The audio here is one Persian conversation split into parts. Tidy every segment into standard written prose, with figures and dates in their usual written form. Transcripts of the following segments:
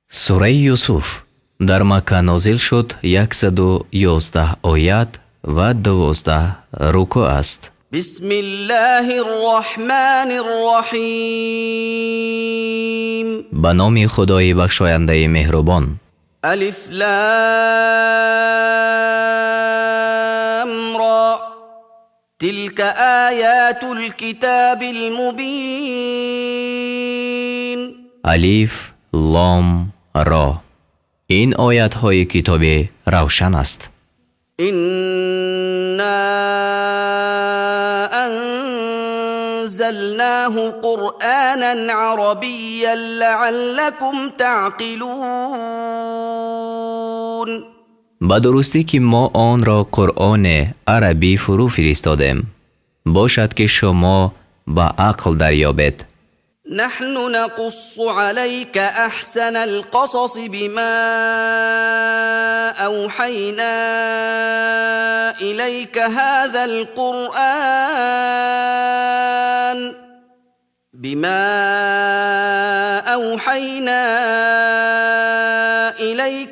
сураи Юсуф дар Макка нозил шуд 111 оят ва 12 руку аст. بسم الله الرحمن الرحیم. ба номи Худои бахшояндаи меҳрубон. الف لام را تلك آیات الكتاب المبین. алиф лом ро. ин оятҳои китоби равшан аст. إنا أنزلناه قرآنا عربيا لعلكم تعقلون. ба дурустӣ ки мо онро қуръони арабӣ фурӯ фиристодем, бошад ки шумо ба ақл дарёбед. نحن نقص عليك أحسن القصص بما أوحينا إليك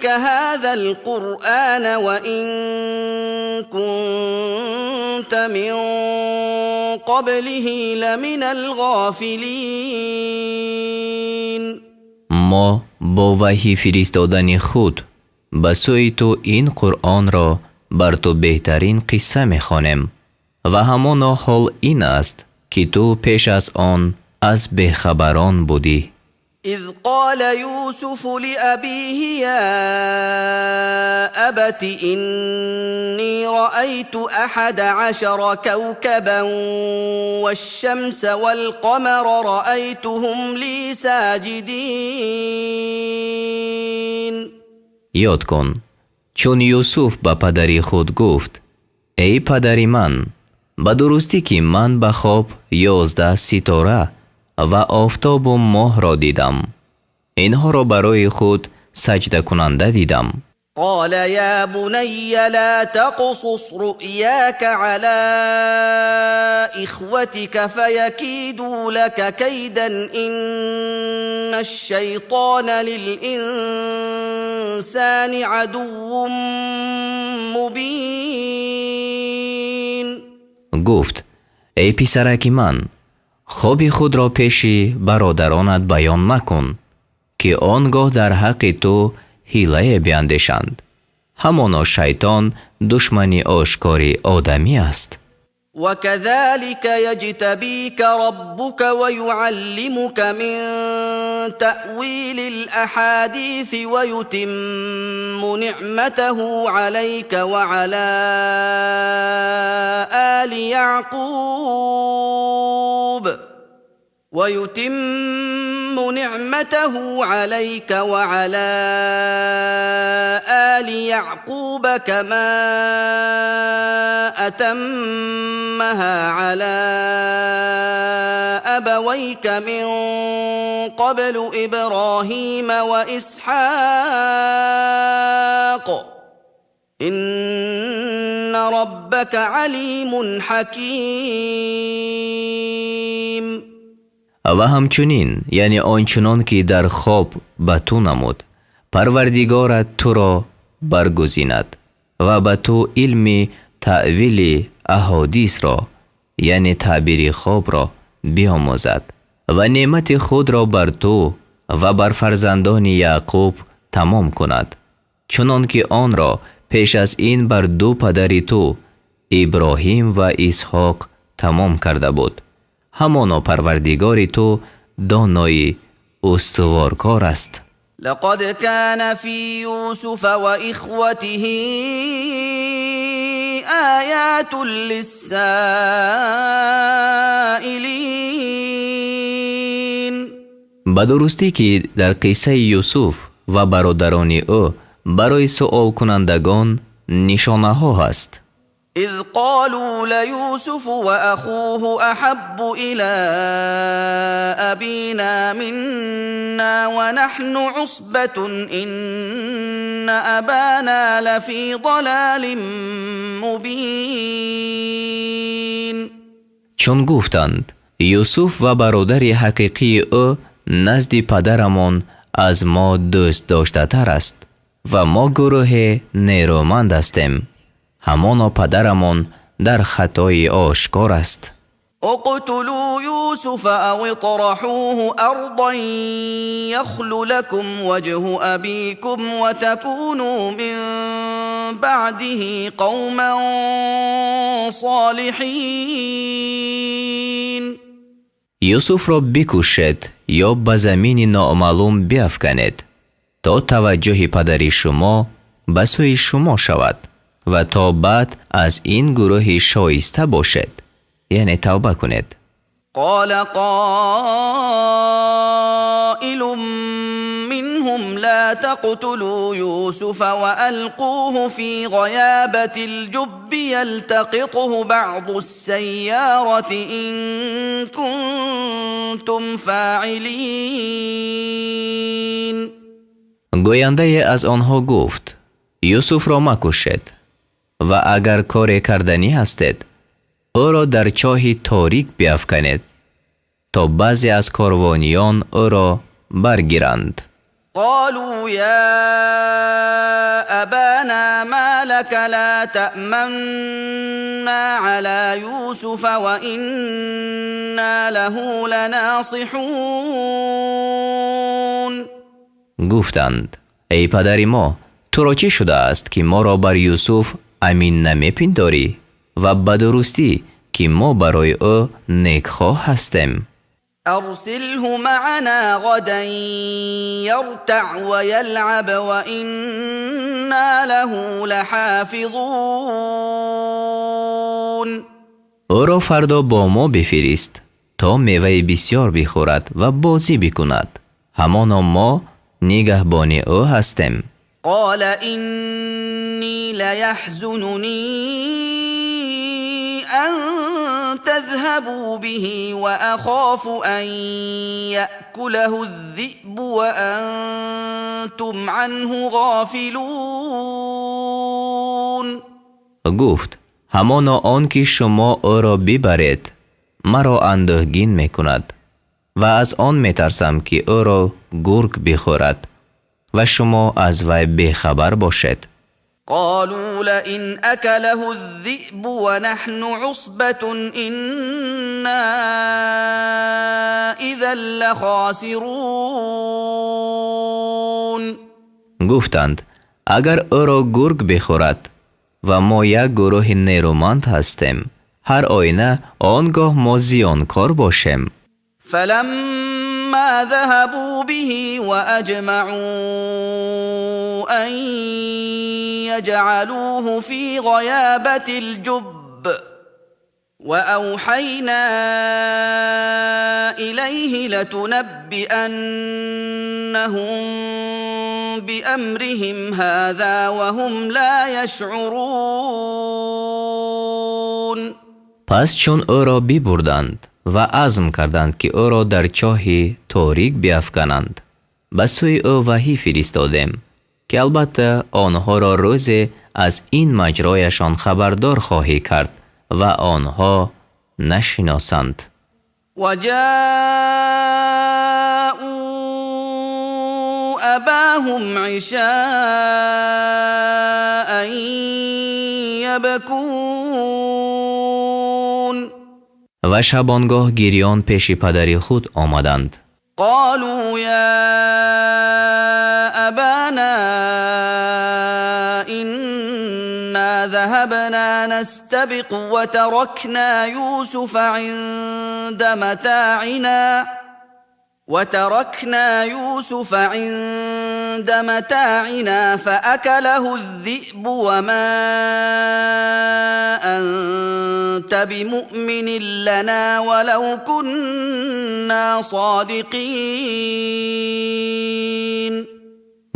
هذا القرآن وإن كنت من قبله لمن الغافلین. ما با وحی فرستادن خود به سوی تو این قرآن را بر تو بهترین قصه می‌خوانیم و همان حال این است که تو پیش از آن از بیخبران بودی. اذ قال یوسف لأبیه یا ابت انی رأیت 11 کوكبا والشمس والقمر رأیتهم لی ساجدین. یاد کن چون یوسف به پدری خود گفت ای پدری من، به درستی که من به خواب 11 ستاره و آفتاب و ماه را دیدم، اینها را برای خود سجده کننده دیدم. قال یا بنی لا تقصص رؤیاک علی اخوتك فیکیدوا لك کیدا ان الشیطان للانسان عدو مبین. گفت ای پسرک من، خواب خود را پیش برادرانت بیان مکن که آنگاه در حق تو حیله بیندیشند. همانا شیطان دشمنی آشکاری آدمی است. وكذلك يجتبيك ربك ويعلمك من تأويل الأحاديث ويتم نعمته عليك وعلى آل يعقوب كما أتمها على أبويك من قبل إبراهيم وإسحاق إن ربك عليم حكيم. و همچنین یعنی آنچنان که در خواب به تو نمود، پروردگارت تو را برگزیند و به تو علم تأویل احادیث را یعنی تعبیر خواب را بیاموزد و نعمت خود را بر تو و بر فرزندان یعقوب تمام کند، چنان که آن را پیش از این بر دو پدر تو ابراهیم و اسحاق تمام کرده بود. همانا پروردگار تو دانای استوارکار است. لقد كان في يوسف وإخوته آيات للسائلين. به درستی که در قصه یوسف و برادران او برای سؤال کنندگان نشانه ها هست. اذ قالوا ليوسف وأخوه أحب إلى أبينا منا ونحن عصبة إن أبانا لفي ضلال مبين. چون گفتند یوسف و برادر حقیقی او نزد پدرمان از ما دوست داشته تر است و ما گروه نیرومند هستیم. همانا پدرمان در خطای آشکار است. اقتلوا یوسف او اطرحوه ارضا یخل لكم وجه ابیکم وتكونوا من بعده قوما صالحین. یوسف را بکشید یا به زمین نامعلوم بیفکنید تا توجه پدری شما به سوی شما شود و تا بعد از این گروه شایسته باشد، یعنی توبه کنید. قال قائل منهم لا تقتلوا يوسف وألقوه في غيابة الجب يلتقطه بعض السيارة إن كنتم فاعلين. گوینده از آنها گفت یوسف را مکشید و اگر کار کردنی هستید او را در چاه تاریک بیفکنید تا بعضی از کاروانیان او را برگیرند. قالوا يا أبانا ما لك لا تأمنا على يوسف وإنا له لناصحون. گفتند ای پدر ما، تو را چه شده است که ما را بر یوسف امین نمیپنداری و به درستی که ما برای او نیکخواه هستیم. ارسله معنا غدا يرتع ويلعب وإنا له لحافظون. او را فردا با ما بفرست تا میوه بسیار بخورد و بازی بکند، همانا ما نگهبان او هستیم. قال إني ليحزنني أن تذهبوا به وأخاف أن يأكله الذئب وأنتم عنه غافلون. گفت همانا آن که شما او را ببرید مرا اندوهگین میکند و از آن میترسم که او را گرگ بخورد و شما از وی بخبر باشید. قالوا لئن أكله الذئب ونحن عصبة إنا إذا لخاسرون. گفتند اگر او را گرگ بخورد و ما یک گروه نیرومند هستیم، هر آینه آنگاه ما زیانکار باشیم. فلما ذهبوا به وأجمعوا أن يجعلوه في غيابة الجب وأوحينا إليه لتنبئنهم بأمرهم هذا وهم لا يشعرون. پس چون او را ببردند و عزم کردند که او را در چاه تاریک بیفکنند، به سوی او وحی فرستادیم که البته آنها را روز از این مجرایشان خبردار خواهی کرد و آنها نشناسند. وجاءوا أباهم عشاء يبكون. و شبانگاه گریان پیش پدر خود آمدند. قالوا يا أبانا إنا ذهبنا نستبق وتركنا يوسف عند متاعنا فأكله الذئب وما أنت بمؤمن لنا ولو كنا صادقين.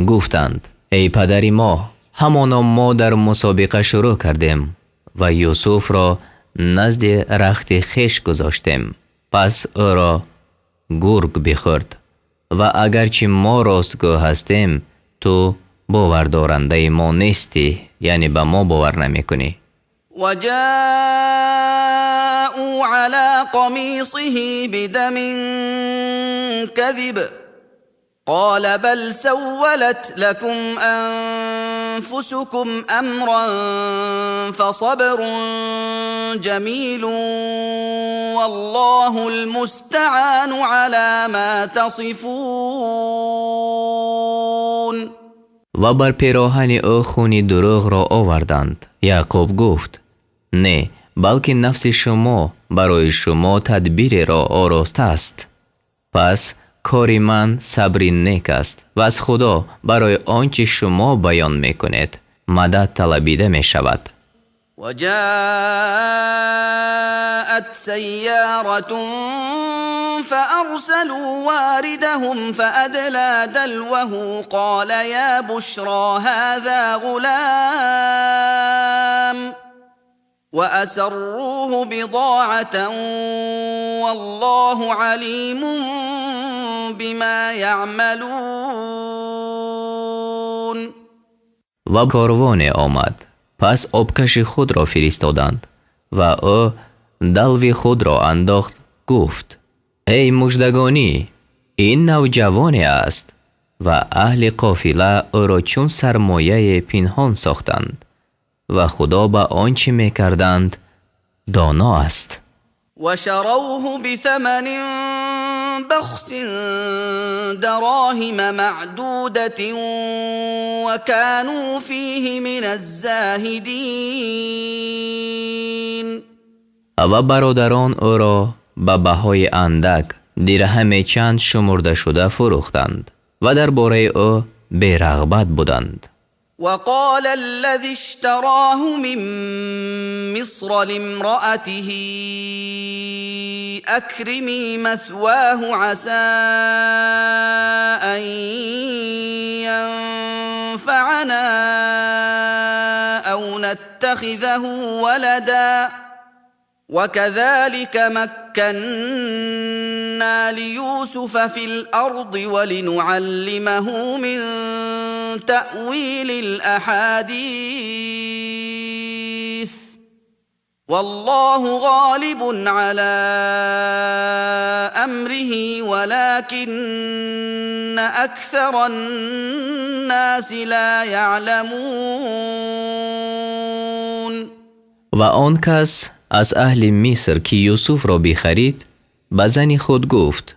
گفتند ای پدر ما، همانا ما در مسابقه شروع کردیم و یوسف را نزد رخت خیش گذاشتیم، پس او را گرگ بخورد و اگرچه ما راستگو هستیم تو باوردارنده ما نیستی، یعنی به ما باور نمی کنی. وجاءوا على قميصه بدم كذب قال بل سولت لكم أنفسكم أمرا فصبر جميل والله المستعان على ما تصفون. و بر پیراهن او خون دروغ را آوردند. یعقوب گفت نه، بلکه نفس شما برای شما تدبیر را آراسته است. پس کار من صبری نیک است و از خدا برای آنچه شما بیان میکنید مدد طلبیده می شود. وجاءت سيارة فأرسلوا واردهم فأدلى دلوه قال يا بشرى هذا غلام وأسروه بضاعة والله عليم بما يعملون. و کاروان آمد. پس آبکش خود را فرستادند و او دلو خود را انداخت. گفت ای مژدگانی، این نوجوان است. و اهل قافله او را چون سرمایه پنهان ساختند و خدا به آنچه می کردند دانا است. و شروه بثمن بخس دراهم معدودة وكانوا فيه من الزاهدين. و برادران او را به بهای اندک درهم چند شمرده شده فروختند و درباره او بی‌رغبت بودند. وقال الذي اشتراه من مصر لامرأته أكرمي مثواه عسى أن ينفعنا أو نتخذه ولدا وكذلك مكنا ليوسف في الأرض ولنعلمه من تأويل الأحاديث والله غالب على أمره ولكن أكثر الناس لا يعلمون. و آن کس از اهل مصر که یوسف را بخرید به زن خود گفت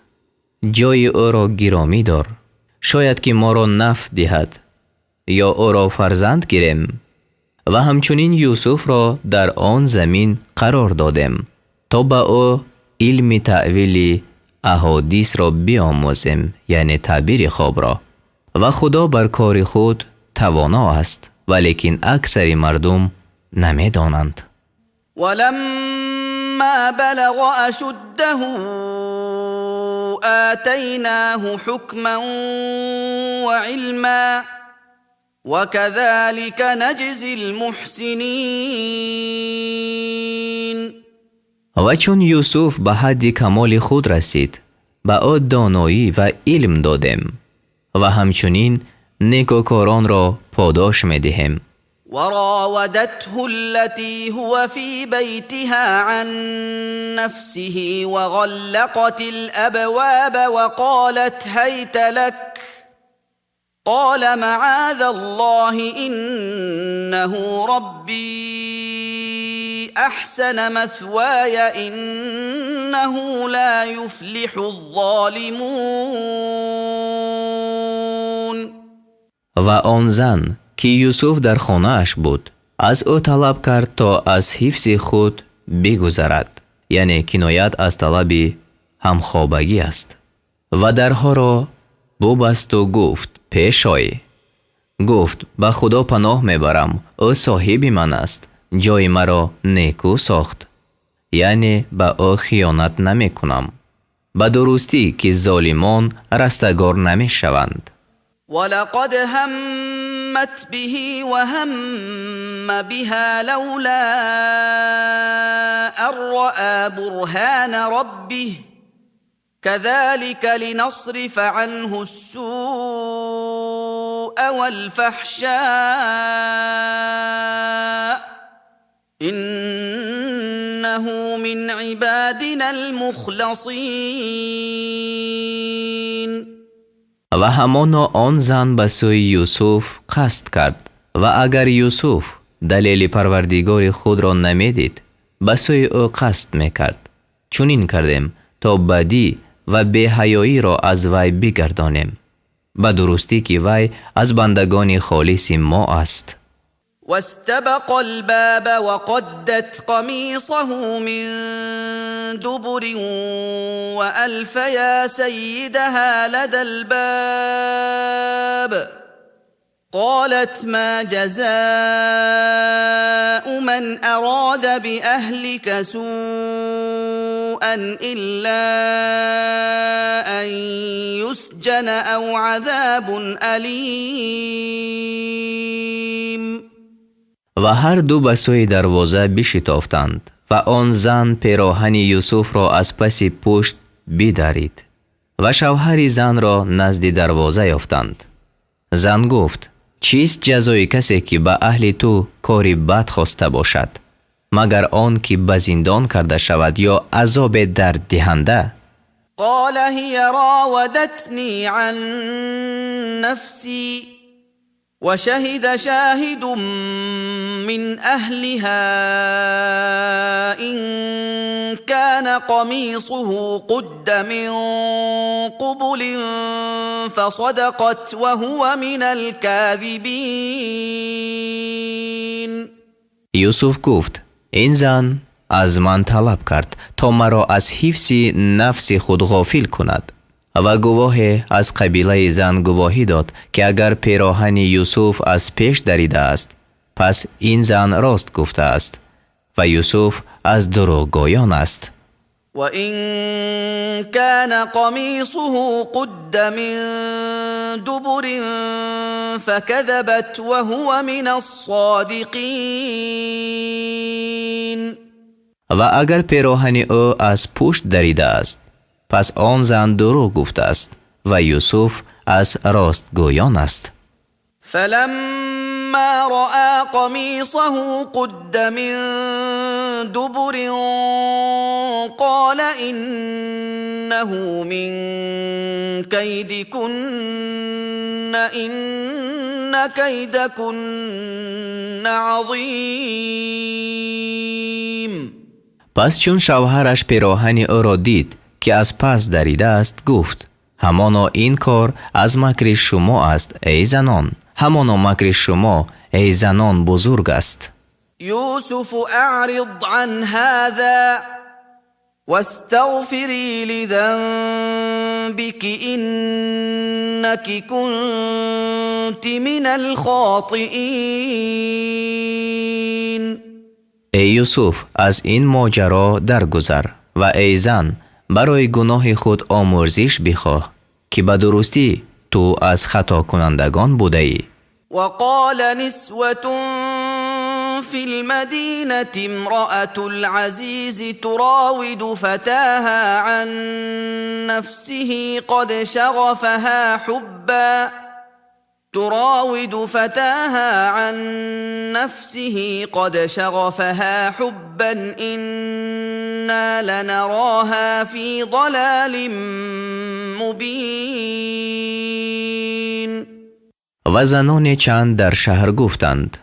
جای او را گرامی دار، شاید که ما را نفع دهد یا او را فرزند گیریم. و همچنین یوسف را در آن زمین قرار دادیم تا به او علم تأویل احادیث را بیاموزیم، یعنی تعبیر خواب را. و خدا بر کار خود توانا است ولیکن اکثر مردم نمی دانند. ولما بلغ أشده آتيناه حكما وعلما وكذلك نجزي المحسنين. و چون یوسف به حد کمال خود رسید به او دانایی و علم دادیم و همچنین نیکوکاران را پاداش می دهیم. وراودته التي هو في بيتها عن نفسه وغلقت الأبواب وقالت هيت لك قال معاذ الله إنه ربي أحسن مثواي إنه لا يفلح الظالمون. و آن زن که یوسف در خانه اش بود از او طلب کرد تا از حفظ خود بگذرد، یعنی کنایت از طلب همخوابگی است. و درها را ببست و گفت پیش آی. گفت به خدا پناه میبرم او صاحب من است، جای مرا نیکو ساخت، یعنی به او خیانت نمی کنم. به درستی که ظالمان رستگار نمی شوند. ولقد همت به وهم بها لولا أن رأى برهان ربه كذلك لنصرف عنه السوء والفحشاء إنه من عبادنا المخلصين. و همانا آن زن به سوی یوسف قصد کرد و اگر یوسف دلیل پروردگار خود را نمیدید به سوی او قصد میکرد. چنین کردیم تا بدی و بی‌حیایی را از وی بگردانیم، به درستی که وی از بندگان خالص ما است. واستبق الباب وقدت قميصه من دبر وألف يا سيدها لدى الباب قالت ما جزاء من أراد بأهلك سوءا إلا أن يسجن أو عذاب أليم. و هر دو به سوی دروازه بشتافتند و آن زن پیراهن یوسف را از پس پشت بدرید و شوهر زن را نزد دروازه یافتند. زن گفت چیست جزای کسی که به اهل تو کاری بد خواسته باشد مگر آن که به زندان کرده شود یا عذاب درد دهنده؟ قال هي راودتني عن نفسي وشهد شاهد من أهلها إن كان قميصه قد من قبل فصدقت وهو من الكاذبين. یوسف گفت این زن از من طلب کرد تا مرا از حفظ نفس خود غافل کند و گواه از قبیله زن گواهی داد که اگر پیراهن یوسف از پیش دریده است پس این زن راست گفته است و یوسف از دروغگویان است. و این کان قمیصه قد من دبر فكذبت وهو من الصادقین. و اگر پیراهن او از پشت دریده است پس آن زن دروغ گفته است و یوسف از راستگویان است. فلما رأى قميصه قد من دبر قال إنه من كيدكن إن كيدكن عظيم. پس چون شوهرش پیراهن او را دید که از پس دریده است گفت همانا این کار از مکر شما است ای زنان، همانا مکر شما ای زنان بزرگ است. یوسف اعرض عن هذا واستغفری لذنبك انك كنت من الخاطئین. ای یوسف از این ماجرا درگذر و ای زن برای گناه خود آمرزش بخواه که به درستی تو از خطا کنندگان بوده ای. وقال نسوة في المدينة امرأة العزيز تراود فتاها عن نفسه قد شغفها حبا إنا لنراها في ضلال مبين. و زنان چند در شهر گفتند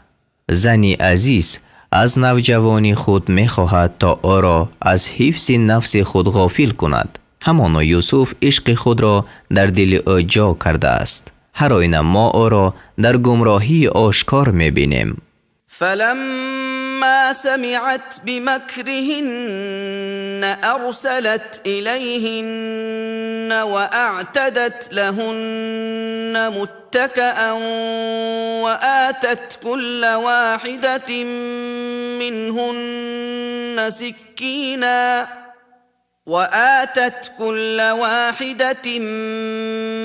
زنی عزیز از نوجوانی خود می خواهد تا او را از حفظ نفس خود غافل کند. همانا یوسف عشق خود را در دل او جا کرده است. هر آینه ما او را در گمراهی آشکار می بینیم. فلما سمعت بمكرهن أرسلت إليهن وأعتدت لهن متكئا وآتت كل واحدة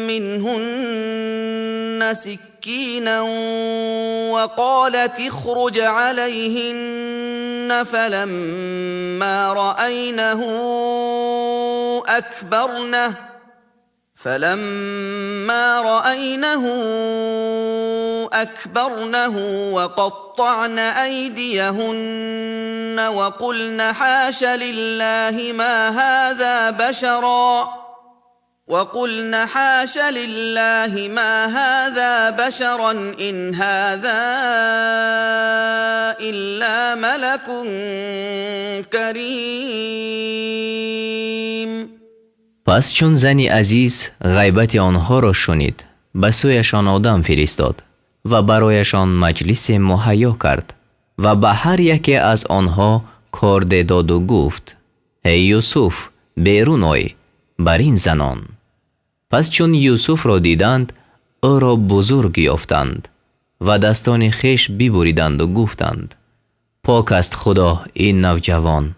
منهن سكينا وقالت اخرج عليهن فلما رأينه أكبرنه وقطعن أيديهن وقلن حاش لله ما هذا بشرا وقلن حاش لله ما هذا بشرا إن هذا إلا ملك کریم. پس چون زنی عزیز غیبت آنها را شنید به سویشان آدم فرستاد و برایشان مجلس مهیا کرد و به هر یکی از آنها کارد داد و گفت ای یوسف بیرون آی بر این زنان. پس چون یوسف را دیدند او را بزرگ یافتند و دستان خیش ببریدند و گفتند پاک است خدا این نوجوان،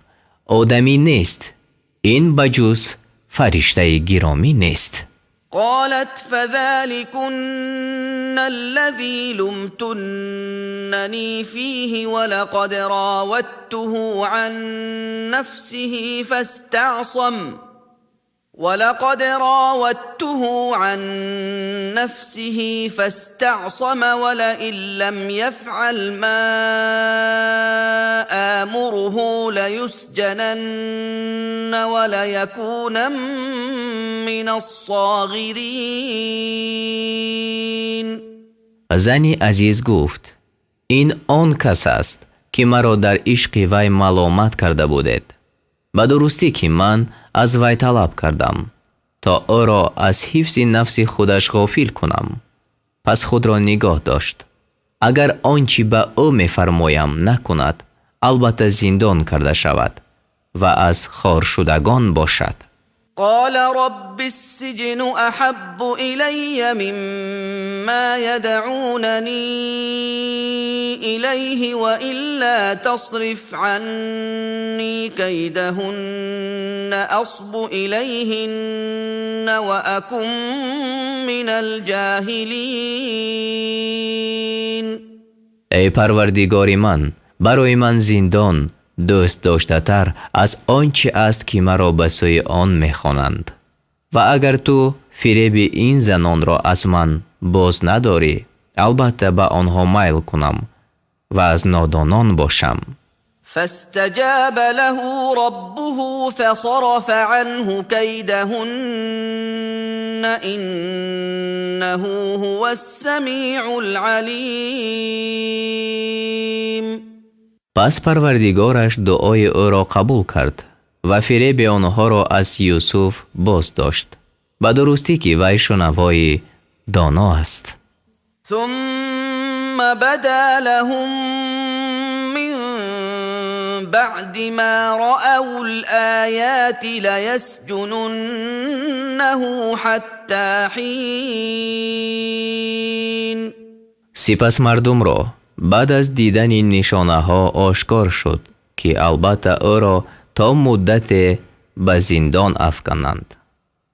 آدمی نیست، این بجز فرشته گرامی نیست. قالت فذلكن الذي لمتنني فيه ولقد راودته عن نفسه فاستعصم ولئن لم يفعل ما آمره ليسجنن وليكون من الصاغرين. زنی عزیز گفت این آن کس است که مرا در عشق وی ملامت کرده بودید. به درستی که من از وی طلب کردم تا او را از حفظ نفس خودش غافل کنم. پس خود را نگاه داشت. اگر آنچه به او می‌فرمایم نکند البته زندان کرده شود و از خارشدگان باشد. قال رب السجن احب الی مما یدعوننی الیه والا تصرف عنی کیدهن اصب الیهن واکن من الجاهلین. ای پروردگار من، برای من زندان دوست داشته تر از آنچه است که مرا به سوی آن میخوانند و اگر تو فریب این زنان را از من باز نداری البته به آنها میل کنم و از نادانان باشم. فاستجاب له ربه فصرف عنه كيدهن انه هو السمیع العلیم. پس پروردگارش دعای او را قبول کرد و فریب آنها را از یوسف باز داشت. به درستی که وی شنوای دانا است. ثم بدا لهم من بعد ما رأوا الآيات لیسجننه حتی حین. سپس مردم را بعد از دیدن این نشانه ها آشکار شد که البته او را تا مدت به زندان افکنند.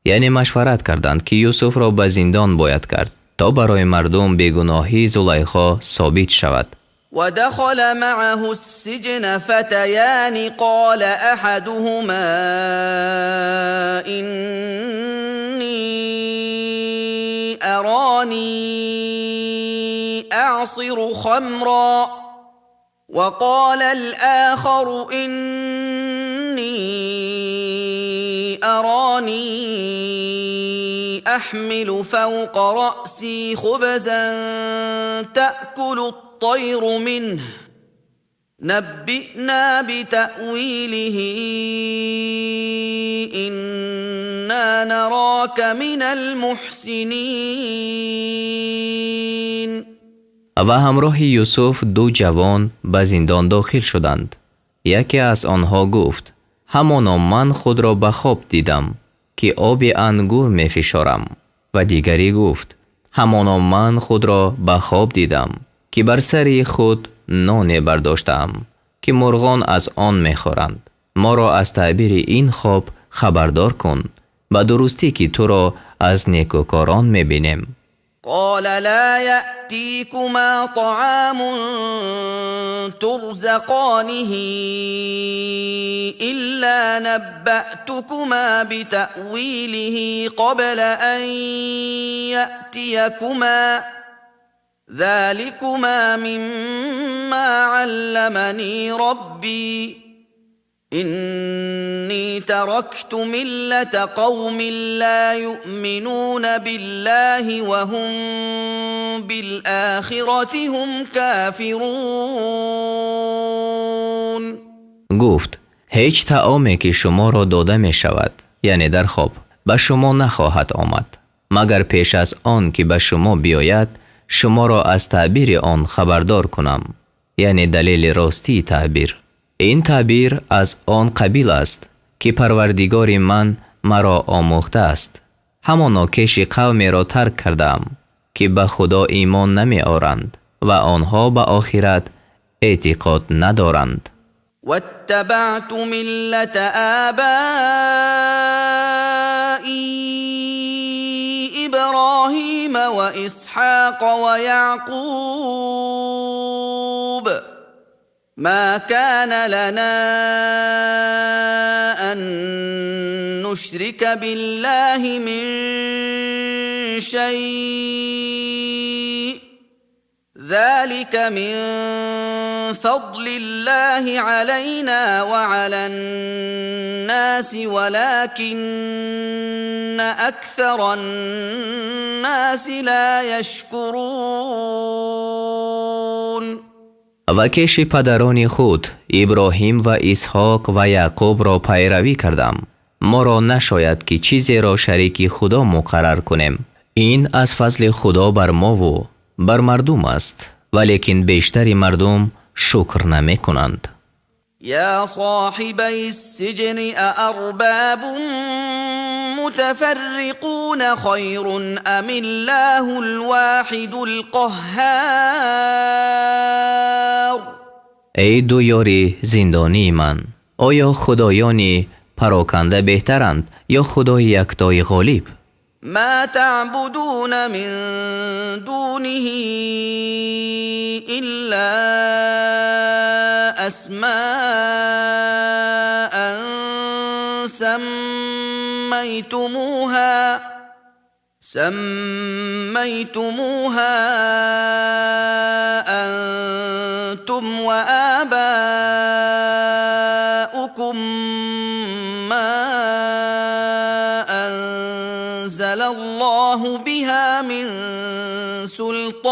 یعنی مشورت کردند که یوسف را به زندان باید کرد تا برای مردم بیگناهی زلیخا ثابت شود. و دخل معه السجن فتیان قال احدهما اینی ارانی أعصر خمرا وقال الآخر إني أراني أحمل فوق رأسي خبزا تأكل الطير منه نبئنا بتأويله إنا نراك من المحسنين. و همراه یوسف دو جوان به زندان داخل شدند. یکی از آنها گفت همانا من خود را به خواب دیدم که آب انگور می فشارم. و دیگری گفت همانا من خود را به خواب دیدم که بر سر خود نان برداشتم که مرغان از آن می خورند. ما را از تعبیر این خواب خبردار کن، به درستی که تو را از نیکوکاران می بینیم. قال لا يأتيكما طعام ترزقانه إلا نبأتكما بتأويله قبل أن يأتيكما ذلكما مما علمني ربي إني تركت ملة قوم لا يؤمنون بالله وهم بالآخرة هم كافرون. گفت هیچ طعامی که شما را داده می شود یعنی در خواب به شما نخواهد آمد مگر پیش از آن که به شما بیاید شما را از تعبیر آن خبردار کنم، یعنی دلیل راستی تعبیر. این تعبیر از آن قبیل است که پروردگار من مرا آموخته است. همانا کش قومی را ترک کردم که به خدا ایمان نمی آورند و آنها به آخرت اعتقاد ندارند. واتبعت ملة آبائي إبراهيم وإسحاق ويعقوب ما كان لنا أن نشرك بالله من شيء ذلك من فضل الله علينا وعلى الناس ولكن أكثر الناس لا يشكرون. و کش پدران خود ابراهیم و اسحاق و یعقوب را پیروی کردم. ما را نشاید که چیزی را شریک خدا مقرر کنیم. این از فضل خدا بر ما و بر مردم است، ولیکن بیشتر مردم شکر نمی کنند. یا صاحبی السجن أأرباب متفرقون خیر ام الله الواحد القهار. ای دو یاری زندانی من، آیا خدایانی پراکنده بهترند یا خدای یکتای غالب؟ ما تعبدون من دونه إلا أسماء سميتموها أنتم وآباؤكم ما أنزل الله بها من سلطان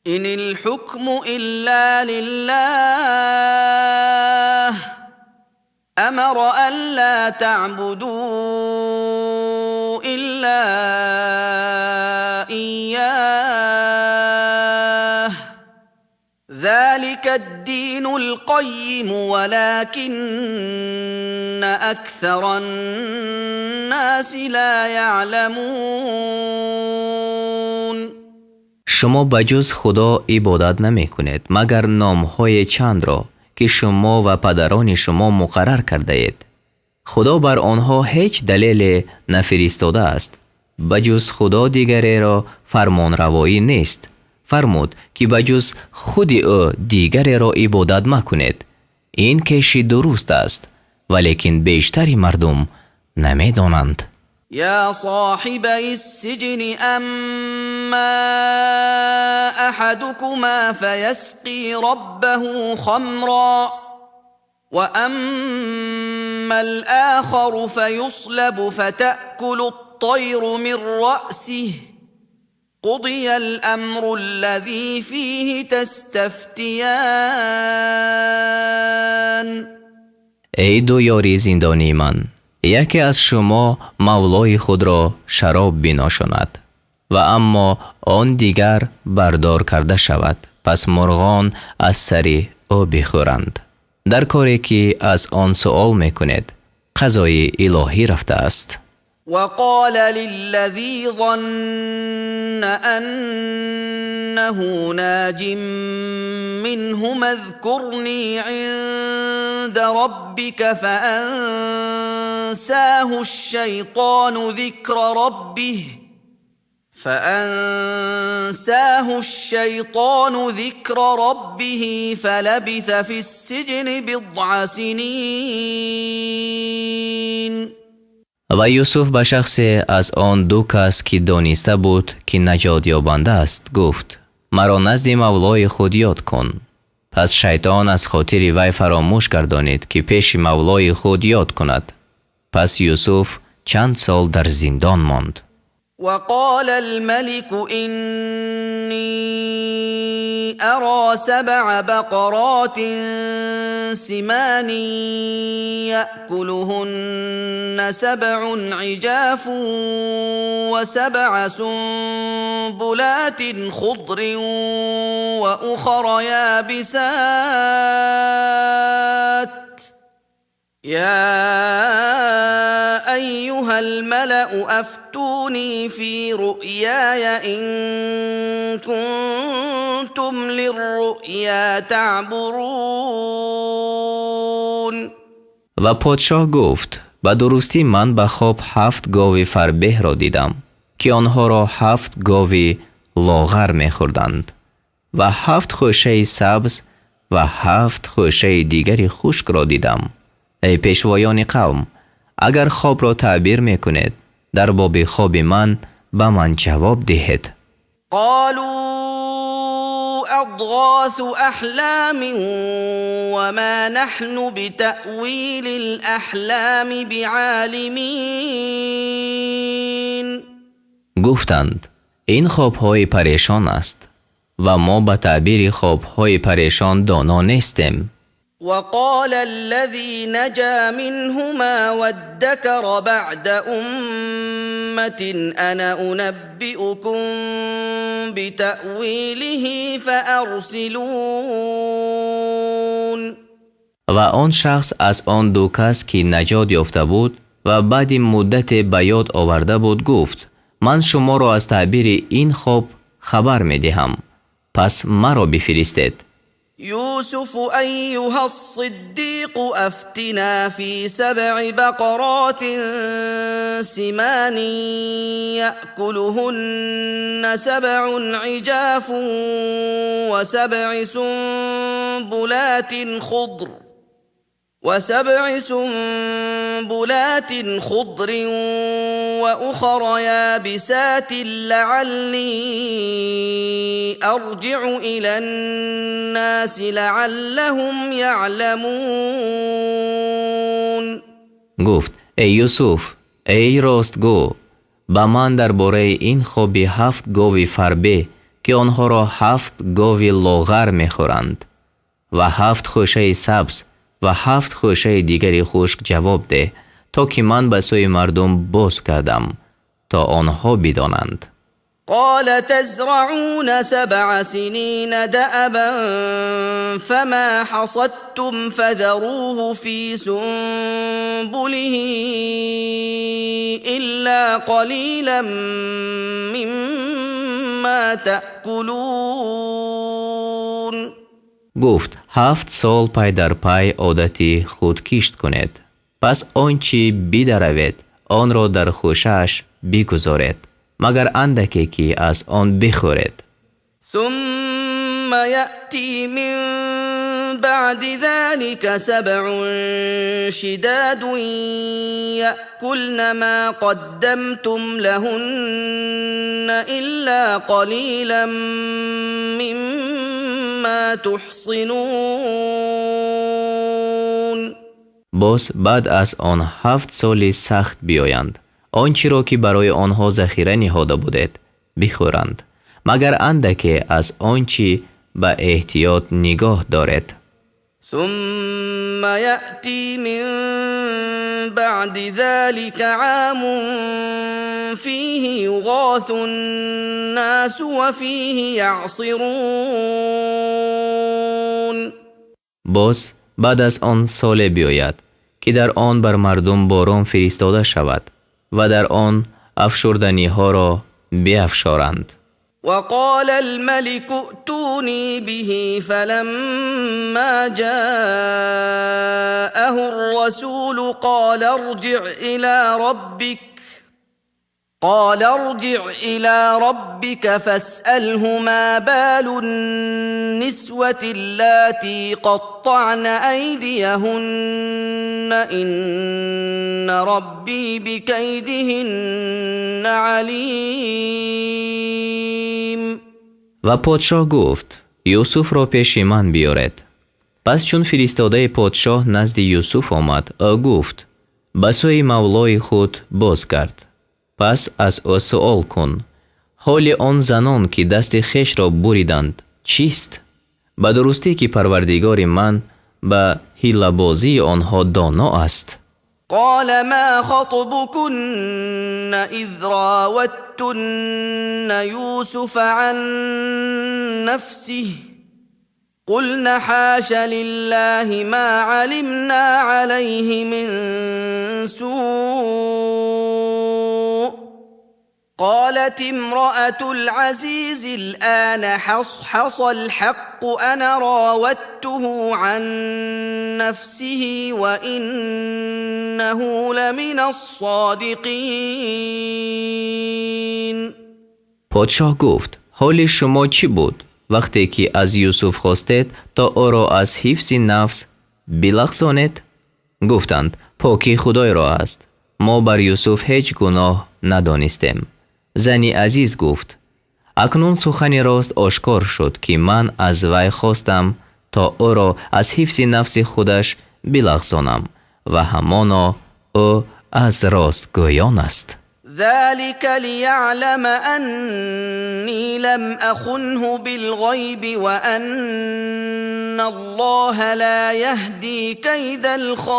إن الحكم إلا لله أمر ألا تعبدوا إلا إياه ذلك الدين القيم ولكن أكثر الناس لا يعلمون. شما بجز خدا عبادت نمی کنید مگر نامهای چند را که شما و پدران شما مقرر کرده اید. خدا بر آنها هیچ دلیل نفرستاده است. بجز خدا دیگری را فرمان روایی نیست. فرمود که بجز خود او دیگری را عبادت مکنید. این کش درست است، ولیکن بیشتر مردم نمی دانند. یا صاحبی السجن اما احدكما فيسقي ربه خمرا واما الآخر فيصلب فتأكل الطير من رأسه قضي الأمر الذي فيه تستفتيان. ای دو یاری زندانی من، یکی از شما مولای خود را شراب بنوشاند و اما آن دیگر بردار کرده شود، پس مرغان از سر او بخورند. در کاری که از آن سؤال میکنید قضای الهی رفته است. وقال للذي ظن أنه ناج منهما اذكرني عند ربك فأنساه الشيطان ذكر ربه فلبث في السجن بضع سنين. و یوسف به شخص از آن دو کس که دانسته بود که نجات یابنده است گفت مرا نزد مولای خود یاد کن. پس شیطان از خاطر وی فراموش گردانید که پیش مولای خود یاد کند. پس یوسف چند سال در زندان ماند. وقال الملك إني أرى 7 بقرات سمان يأكلهن 7 عجاف و7 سنبلات خضر وأخر يابسات يا أيها الملأ أفتوني في رؤياي إن كنتم للرؤيا تعبرون. و پادشاه گفت به درستی من به خواب 7 گاو فربه را دیدم که آنها را 7 گاو لاغر می خوردند و 7 خوشه سبز و 7 خوشه دیگری خشک را دیدم. ای پیشوایان قوم، اگر خواب را تعبیر می کنید در باب خواب من به من جواب دهید. قالوا أضغاث أحلام وما نحن بتأويل الأحلام بعالمين. گفتند این خوابهای پریشان است و ما به تعبیر خوابهای پریشان دانا نیستیم. وقال الذي نجا منهما وادكر بعد أمة أنا أنبئكم بتأويله فأرسلون. و آن شخص از آن 2 کس که نجات یافته بود و بعد مدت به یاد آورده بود گفت من شما را از تعبیر این خواب خبر می دهم، پس مرا بفرستید. يوسف أيها الصديق أفتنا في 7 بقرات سمان يأكلهن 7 عجاف و7 سنبلات خضر وأخر يابسات لعلي أرجع إلى الناس لعلهم يعلمون. گفت ای یوسف، ای راستگو، با من درباره این خواب 7 گاو فربه که آنها را 7 گاو لاغر میخورند و 7 خوشه سبز و 7 خوشه دیگری خشک جواب ده تا که من به سوی مردم باز کردم تا آنها بدانند. قال تزرعون 7 سنين دأبا فما حصدتم فذروه في سنبله إلا قليلا مما تأكلون. گفت 7 سال پای در پای عادتی خود کشت کنید، پس آنچه بدروید آن را در خوشش بگذارید مگر اندکی که از آن بخورید. ثم يأتي من بعد ذلك 7 شداد يأكلن ما قدمتم لهن إلا قليلا مما تحصنون. باز بعد از آن 7 سال سخت بیایند، آنچه را که برای آنها ذخیره نهاده بودید بخورند مگر اندکی از آنچه به احتیاط نگاه دارید. ثم يأتي من بعد ذلك عام فيه يغاث الناس وفيه يعصرون. باز بعد از آن سال بیاید که در آن بر مردم باران فرستاده شود و در آن افشردنی ها را بیفشارند. وقال الملك ائتوني به فلما جاءه الرسول قال ارجع إلى ربك فاسأله ما بال النسوة اللاتي قطعن أيديهن إن ربي بكيدهن عليم. و پادشاه گفت یوسف را پیش من بیارد. پس چون فرستاده پادشاه نزد یوسف آمد، او گفت به سوی مولای خود باز کرد. پس از او سؤال کن حال آن زنان که دست خویش را بریدند چیست؟ به درستی که پروردگار من به حیله بازی آنها دانا است. قال ما خطبكن إذ راوتن يوسف عن نفسه قلنا حاش لله ما علمنا عليه من سوء قالت امرأة العزيز الآن حصحص الحق أنا راودته عن نفسه وإنه لمن الصادقين. پادشاه گفت حال شما چی بود وقتی که از یوسف خواستید تا او را از حفظ نفس بلغزانید؟ گفتند پاکی خدای را است، ما بر یوسف هیچ گناه ندانستیم. زنی عزیز گفت اکنون سخن راست آشکار شد که من از وی خواستم تا او را از حفظ نفس خودش بلغزانم و همانا او از راستگویان است. ذلك ليعلم أني لم أخنه بالغيب وأن الله لا يهدي كيد الخائنين.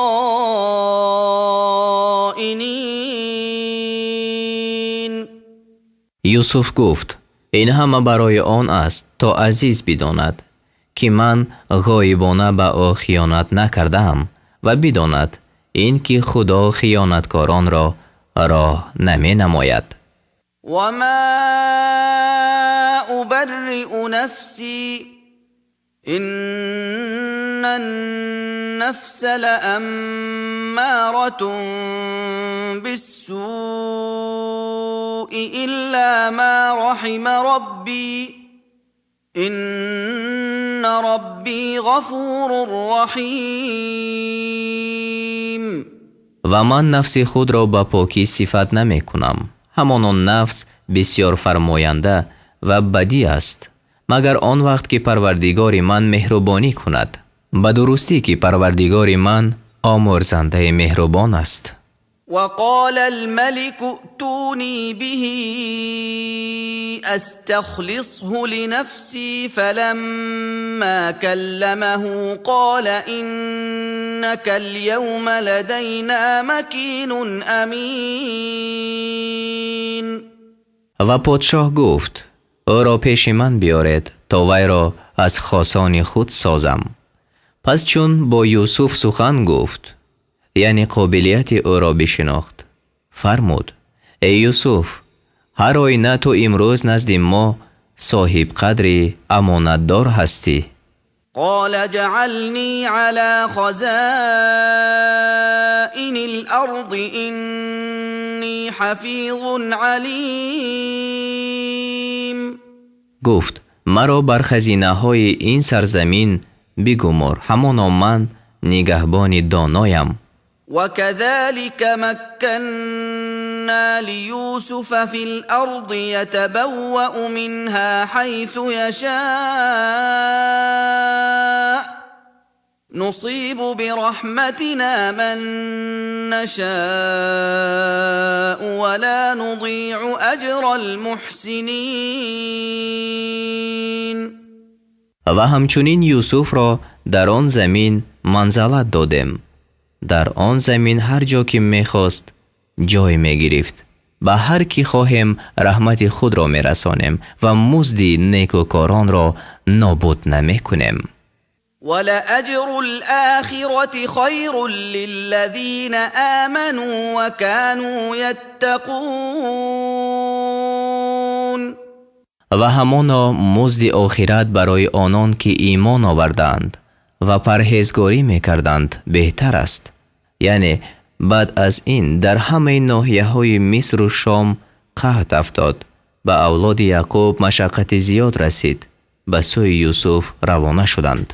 یوسف گفت این همه برای آن است تا عزیز بداند که من غایبانه به او خیانت نکردم و بداند این که خدا خیانتکاران را راه نمی نماید. وما أبرئ نفسي إن النفس لأمارة بالسوء إلا ما رحم ربي إن ربي غفور رحيم. و من نفس خود را به پاکی صفت نمی کنم. همان نفس بسیار فرماینده و بدی است مگر آن وقت که پروردگار من مهربانی کند. به درستی که پروردگار من آمرزنده مهربان است. وقال الملك ائتوني به استخلصه لنفسي فلما كلمه قال إنك اليوم لدينا مكين أمين. و پادشاه گفت او را پیش من بیارید تا وی را از خاصان خود سازم. پس چون با یوسف سخن گفت یعنی قابلیت او را بشناخت فرمود ای یوسف هر آینه تو امروز نزد ما صاحب قدر امانتدار هستی. قال جعلني على خزائن الأرض إني حفيظ عليم. گفت مرا بر خزینه های این سرزمین بگمار، همانا من نگهبان دانایم. وكذلك مكنا ليوسف في الأرض يتبوأ منها حيث يشاء نصيب برحمتنا من نشاء ولا نضيع أجر المحسنين. و همچنین یوسف را در آن زمین منزلت دادیم. در آن زمین هر جا که می‌خواست جای می‌گرفت. به هر کی خواهیم رحمت خود را می‌رسانیم و مزد نیکوکاران را نابود نمی‌کنیم. ولأجر الآخرة خير للذين آمنوا وكانوا يتقون. و همانا مزد آخرت برای آنان که ایمان آوردند و پرهیزگاری میکردند بهتر است. یعنی بعد از این در همه ناحیه‌های مصر و شام قحط افتاد. به اولاد یعقوب مشقت زیاد رسید. به سوی یوسف روانه شدند.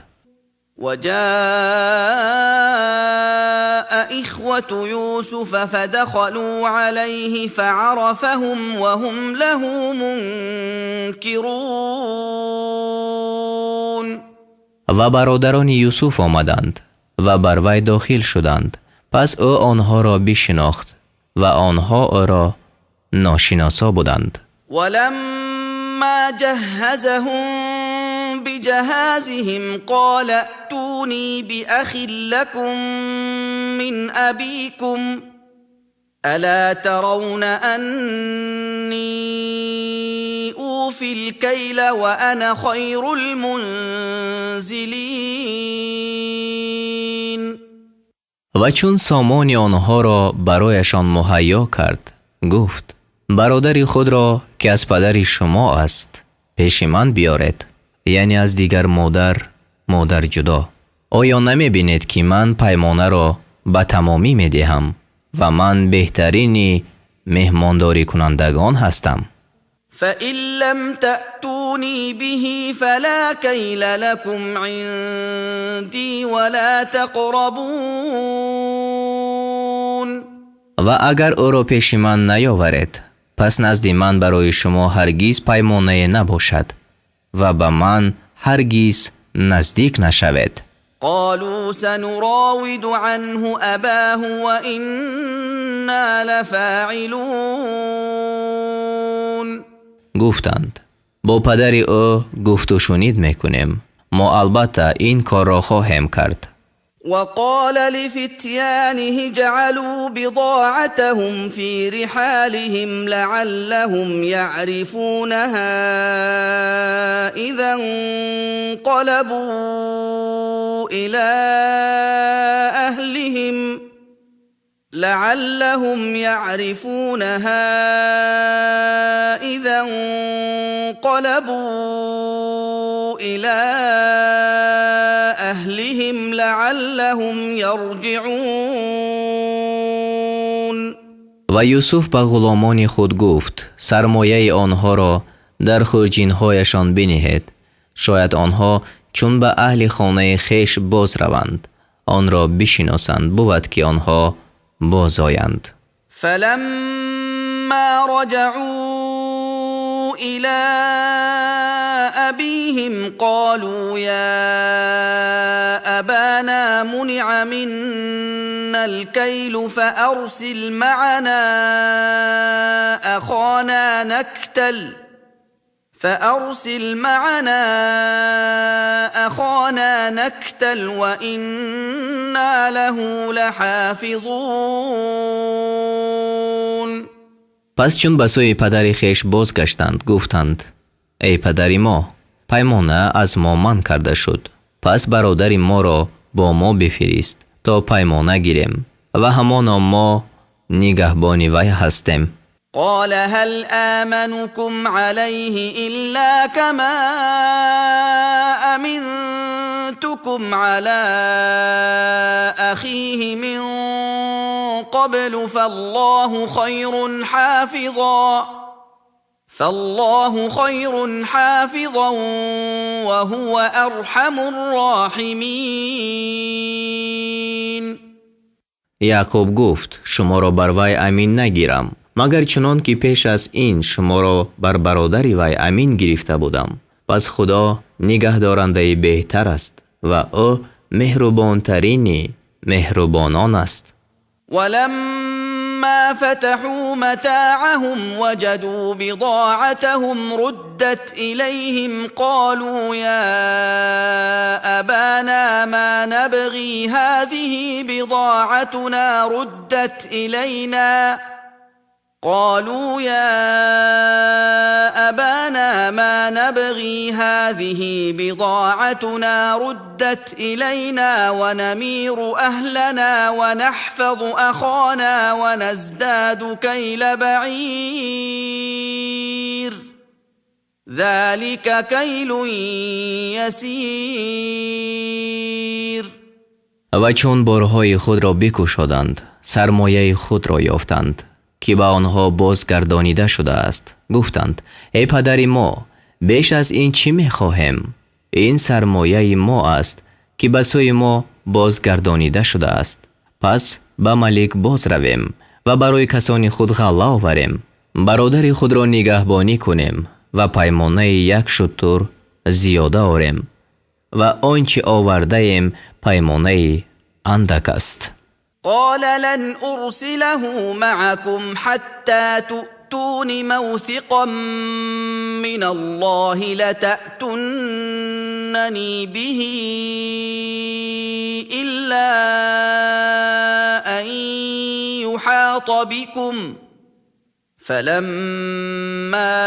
وجاء إخوة يوسف فدخلوا عليه فعرفهم وهم له منكرون. و برادران یوسف آمدند و بر وی داخل شدند. پس او آنها را بشناخت و آنها او را ناشناسا بودند. ولما جهزهم بجهازهم قال ائتوني بأخ لكم من أبيكم ألا ترون أني أوفي الكيل وأنا خير المنزلين. و چون سامان آنها را برایشان مهیا کرد گفت برادری خود را که از پدر شما است پیش من بیارید، یعنی از دیگر مادر جدا. آیا نمی بینید که من پیمانه را به تمامی می دهم و من بهترین مهمانداری کنندگان هستم؟ فإن لم تأتوني به فلا كيل لكم عندي ولا تقربون. و اگر او را پیش من نیاورید پس نزد من برای شما هرگیز پیمانه نباشد و به من هرگیز نزدیک نشوید. قالوا سنراود عنه أباه وإنا لفاعلون. گفتند با پدر او گفت و شنید میکنیم، ما البته این کار را خواهیم کرد. وقال لفتيانه جعلوا بضاعتهم في رحالهم لعلهم يعرفونها إذا انقلبوا إلى أهلهم لعلهم يرجعون. و یوسف به غلامان خود گفت سرمایه آنها را در خرجین‌هایشان بنهید، شاید آنها چون به اهل خانه خیش باز روند آن را بشناسند بود که آنها باز آیند. فلما رجعوا إلى أبيهم قالوا يا أبانا منع منا الكيل فأرسل معنا أخانا نكتل وإنا له لحافظون. پس چون به سوی پدر خیش بازگشتند گفتند ای پدر ما، پیمانه از ما من کرده شد، پس برادر ما را با ما بفرست تا پیمانه گیریم و همان ما نگهبان وی هستیم. قال هل آمنكم عليه إلا كما أمنتكم على أخيه من قبل فالله خير حافظا وهو أرحم الراحمين. یعقوب گفت شما را بر وی امین نگیرم مگر چنان که پیش از این شما را بر برادر وی امین گرفته بودم. پس خدا نگهدارنده بهتر است و او مهربانترین مهربانان است. ولما فتحوا متاعهم وجدوا بضاعتهم ردت إليهم قالوا يا أبانا ما نبغي هذه بضاعتنا ردت إلينا ونمير أهلنا ونحفظ أخانا ونزداد كيل بعير ذلك كيل يسير. و چون بارهای خود را بکشادند سرمایه خود را یافتند که به آنها بازگردانیده شده است گفتند ای پدر ما، بیش از این چی می‌خواهیم؟ این سرمایه ما است که به سوی ما بازگردانیده شده است. پس به ملک باز رویم و برای کسان خود غله آوریم، برادر خود را نگهبانی کنیم و پیمانه یک شتر زیاده آوریم و آنچه آورده‌ایم پیمانه اندک است. قال لن أرسله معكم حتى تؤتون موثقا من الله لتأتونني به إلا أن يحاط بكم فلما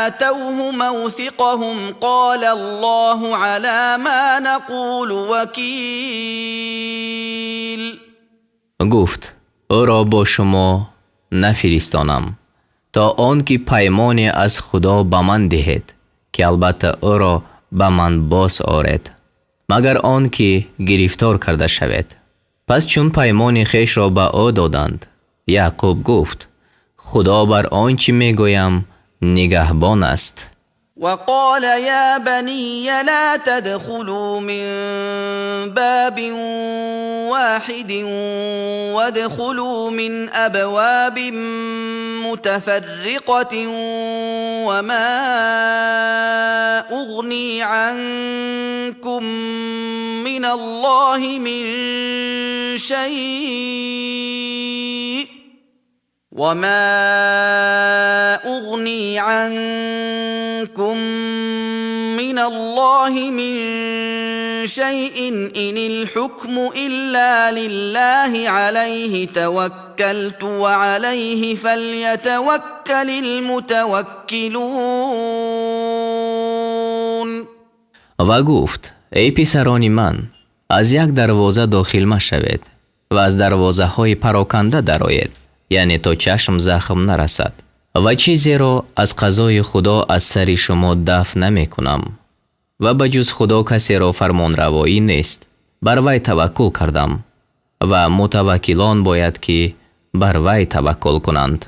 آتوه موثقهم قال الله على ما نقول وكيل. گفت او را با شما نفرستانم تا آنکه پیمانی از خدا به من دهید که البته او را به من باز آرد مگر آنکه گرفتار کرده شود. پس چون پیمان خویش را به او دادند، یعقوب گفت خدا بر آنچه میگویم نگهبان است. وقال يا بني لا تدخلوا من باب واحد وادخلوا من أبواب متفرقة وما أغني عنكم من الله من شيء إن الحكم إلا لله عليه توكلت وعليه فليتوكل المتوكلون. و گفت ای پسران من، از یک دروازه داخل مشوید و از دروازه های پراکنده درآیید، یعنی تا چشم زخم نرسد، و چیزی را از قضای خدا از سر شما دفع نمی کنم و بجز خدا کسی را فرمان روایی نیست. بر وی توکل کردم و متوکلان باید که بر وی توکل کنند.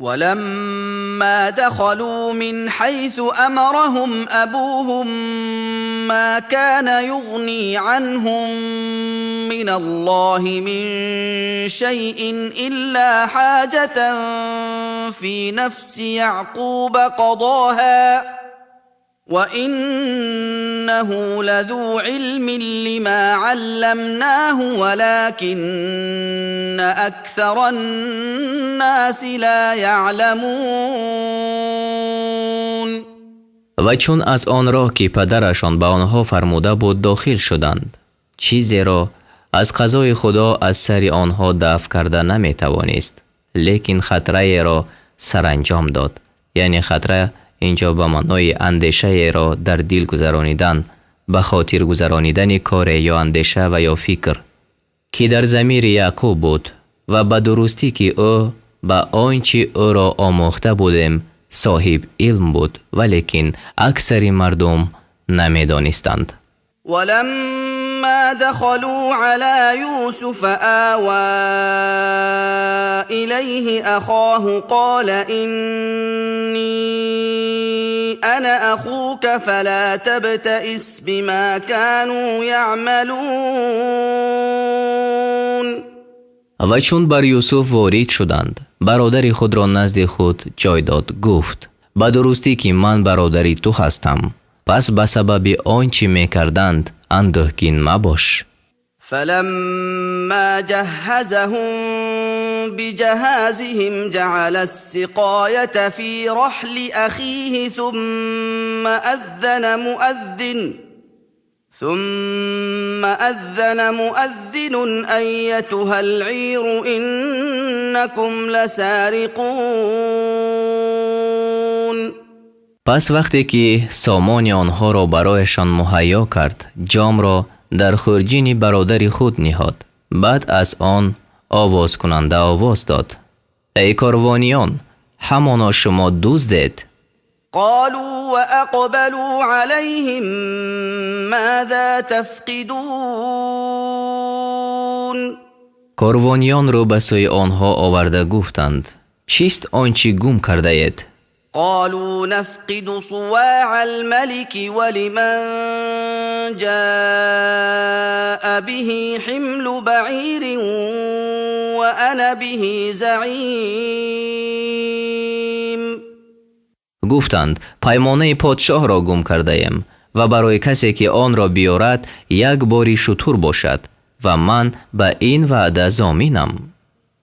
ولما دخلوا من حيث أمرهم أبوهم ما كان يغني عنهم من الله من شيء إلا حاجة في نفس يعقوب قضاها وإنه لذو علم لما علمناه ولكن أكثر الناس لا يعلمون. و چون از آن راه که پدرشان به آنها فرموده بود داخل شدند، چیزی را از قضای خدا از سر آنها دفع کرده نمی توانست، لیکن خطره را سرانجام داد. یعنی خطره اینجا به معنای اندیشه را در دل گذرانیدن، به خاطر گذرانیدن کار یا اندیشه و یا فکر که در ضمیر یعقوب بود و به درستی که او به آنچه او را آموخته بودیم صاحب علم بود، ولیکن اکثر مردم نمی دانستند. ولما دخلوا على يوسف آوى إليه أخاه قال إني أنا أخوك فلا تبتئس بما كانوا يعملون. و چون بر یوسف وارد شدند، برادر خود را نزد خود جای داد، گفت به درستی که من برادری تو هستم، پس به سبب آنچه می کردند اندوهگین مباش. فلما جهزهم بجهازهم جعل السقاية في رحل أخيه ثم أذن مؤذن أيتها العير إنكم لسارقون. پس وقتی که سامان آنها را برایشان مهیا کرد، جام را در خورجین برادر خود نهاد. بعد از آن آواز کننده آواز داد ای کاروانیان، همانا شما دزدید. قالوا وأقبلوا عليهم ماذا تفقدون. کاروانیان را به سوی آنها آورده گفتند چیست آنچه گم کرده اید؟ قالوا نفقد صواع الملك ولمن جاء به حمل بعير وأنا به زعيم. گفتند پیمانه پادشاه را گم کرده ایم و برای کسی که آن را بیارد یک باری شتر باشد و من به این وعده ضامنم.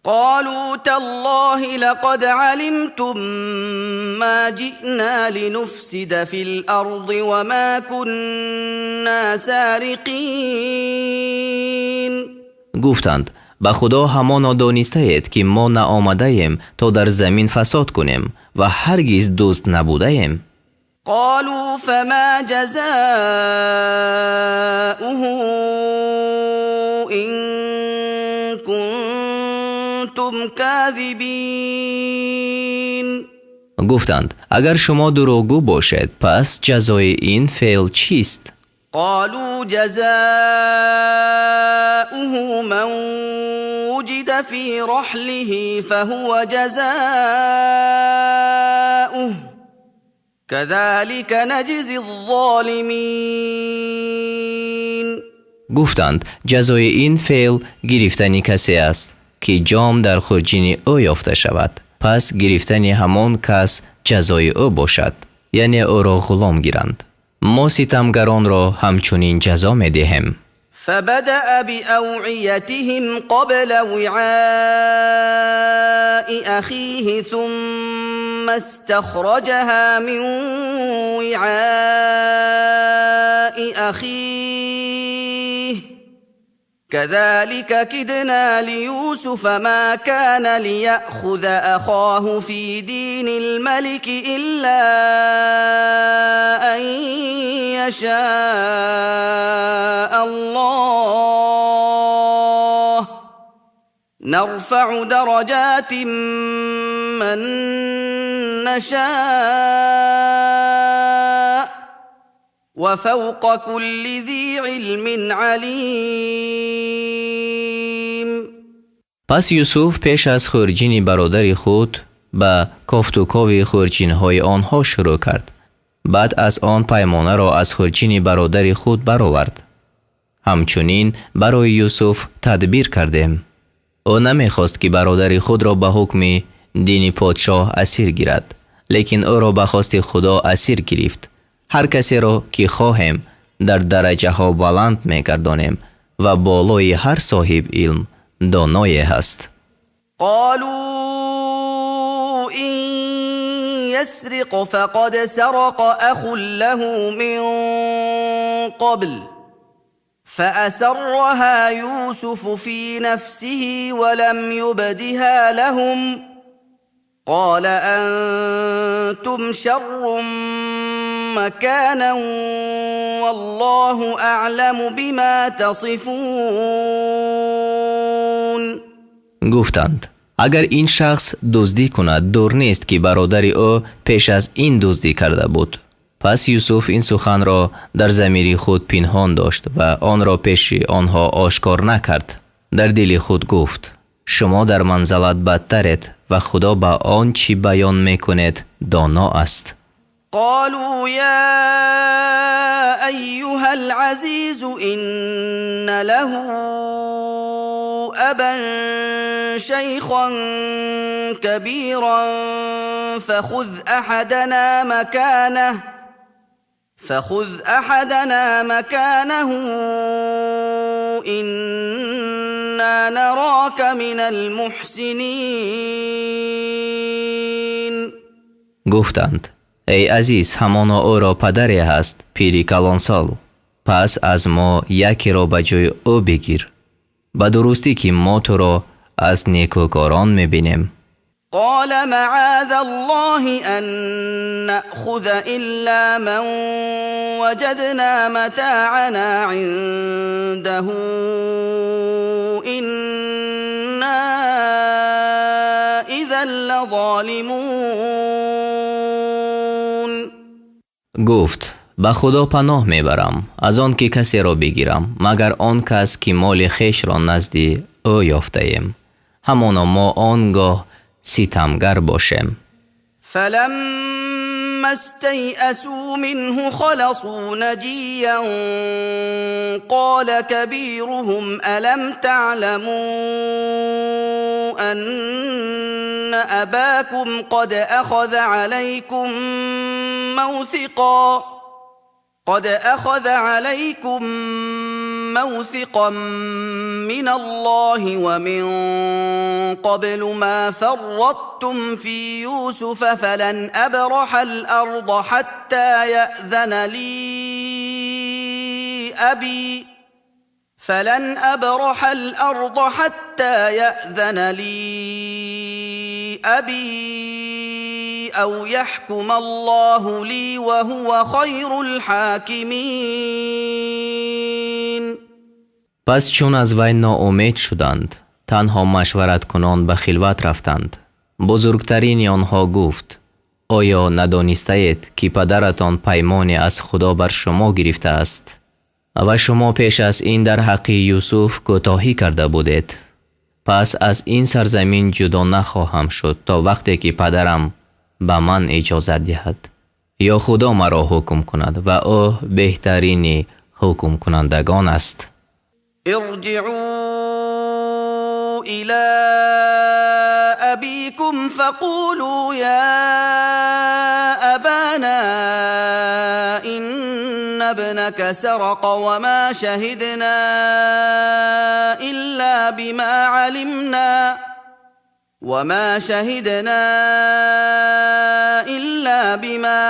قالوا تالله لقد علمتم ما جئنا لنفسد في الأرض وما كنا سارقين. گفتند به خدا همانا دانسته اید که ما نآمده ایم تا در زمین فساد کنیم و هرگز دزد نبوده ایم. قالوا فما جزاؤه إن كنتم كاذبين. گفتند اگر شما دروغگو باشید پس جزای این فعل چیست؟ قالوا جزاؤه من وجد في رحله فهو جزاؤه كذلك نجزي الظالمين. گفتند جزای این فعل گرفتن کسی است که جام در خرجین او یافته شود، پس گرفتن همان کس جزای او باشد، یعنی او را غلام گیرند. ما ستمگران را همچنین جزا می دهیم. فبدأ بأوعيتهم قبل وعاء أخيه ثم استخرجها من وعاء أخيه كذلك كدنا ليوسف ما كان ليأخذ أخاه في دين الملك إلا أن يشاء الله نرفع درجات من نشاء وفوق كل ذي علم علیم. پس یوسف پیش از خرجین برادر خود به کافت و کاو خرجین های آنها شروع کرد. بعد از آن پیمانه را از خرجین برادر خود برآورد. همچنین برای یوسف تدبیر کردیم. او نمیخواست که برادر خود را به حکم دین پادشاه اسیر گیرد، لیکن او را به خواست خدا اسیر گرفت. هر کسی را که خواهیم در درجه ها بلند میگردانیم و بالای هر صاحب علم دانای هست. قالوا إن يسرق فقد سرق أخ له من قبل فأسرها يوسف في نفسه ولم يبدها لهم قال أنتم شر مكانا والله أعلم بما تصفون. گفتند اگر این شخص دزدی کند دور نیست که برادر او پیش از این دزدی کرده بود. پس یوسف این سخن را در ضمیر خود پنهان داشت و آن را پیش آنها آشکار نکرد. در دل خود گفت شما در منزلت بدترید و خدا به آن چی بیان میکنید دانا است. قالوا يا أيها العزيز إن له أبا شيخا كبيرا فخذ أحدنا مكانه إنا نراك من المحسنين. گفتند ای عزیز همانا او را پدری هست پیری کلانسال، پس از ما یکی را به جای او بگیر، به درستی که ما تو را از نیکوکاران میبینیم. قال معاذ الله أن نأخذ إلا من وجدنا متاعنا عنده إنا إذا لظالمون. گفت به خدا پناه میبرم از آن که کسی را بگیرم مگر آن کس که مال خیش را نزد او یافته ایم، همانا ما آنگاه ستمگر باشیم. فلما استيئسوا منه خلصوا نجيا قال كبيرهم ألم تعلموا أن أباكم قد أخذ عليكم موثقا قد أخذ عليكم موثقا من الله ومن قبل ما فرطتم في يوسف فلن أبرح الأرض حتى يأذن لي أبي أو يحكم الله لي وهو خير الحاکمین. پس چون از وی ناامید شدند تنها مشورت کنان به خلوت رفتند. بزرگترین آنها گفت آیا ندانسته اید که پدرتان پیمانی از خدا بر شما گرفته است و شما پیش از این در حق یوسف کوتاهی کرده بودید؟ پس از این سرزمین جدا نخواهم شد تا وقتی که پدرم به من اجازت دهد یا خدا مرا حکم کند و او بهترین حکم کنندگان است. ارجعوا إلى أبيكم فقولوا يا أبانا إن ابنك سرق وما شهدنا إلا بما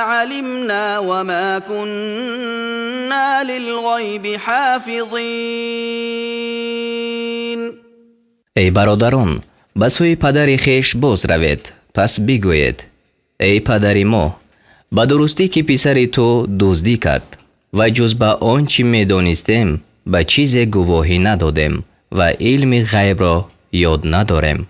علمنا وما كنا للغيب حافظين. ای برادران، به سوی پدر خیش باز روید. پس بگوید ای پدر ما، به درستی که پسر تو دزدی کرد و جز به آنچه می دانستیم به چیز گواهی ندادیم و علم غیب را یاد نداریم.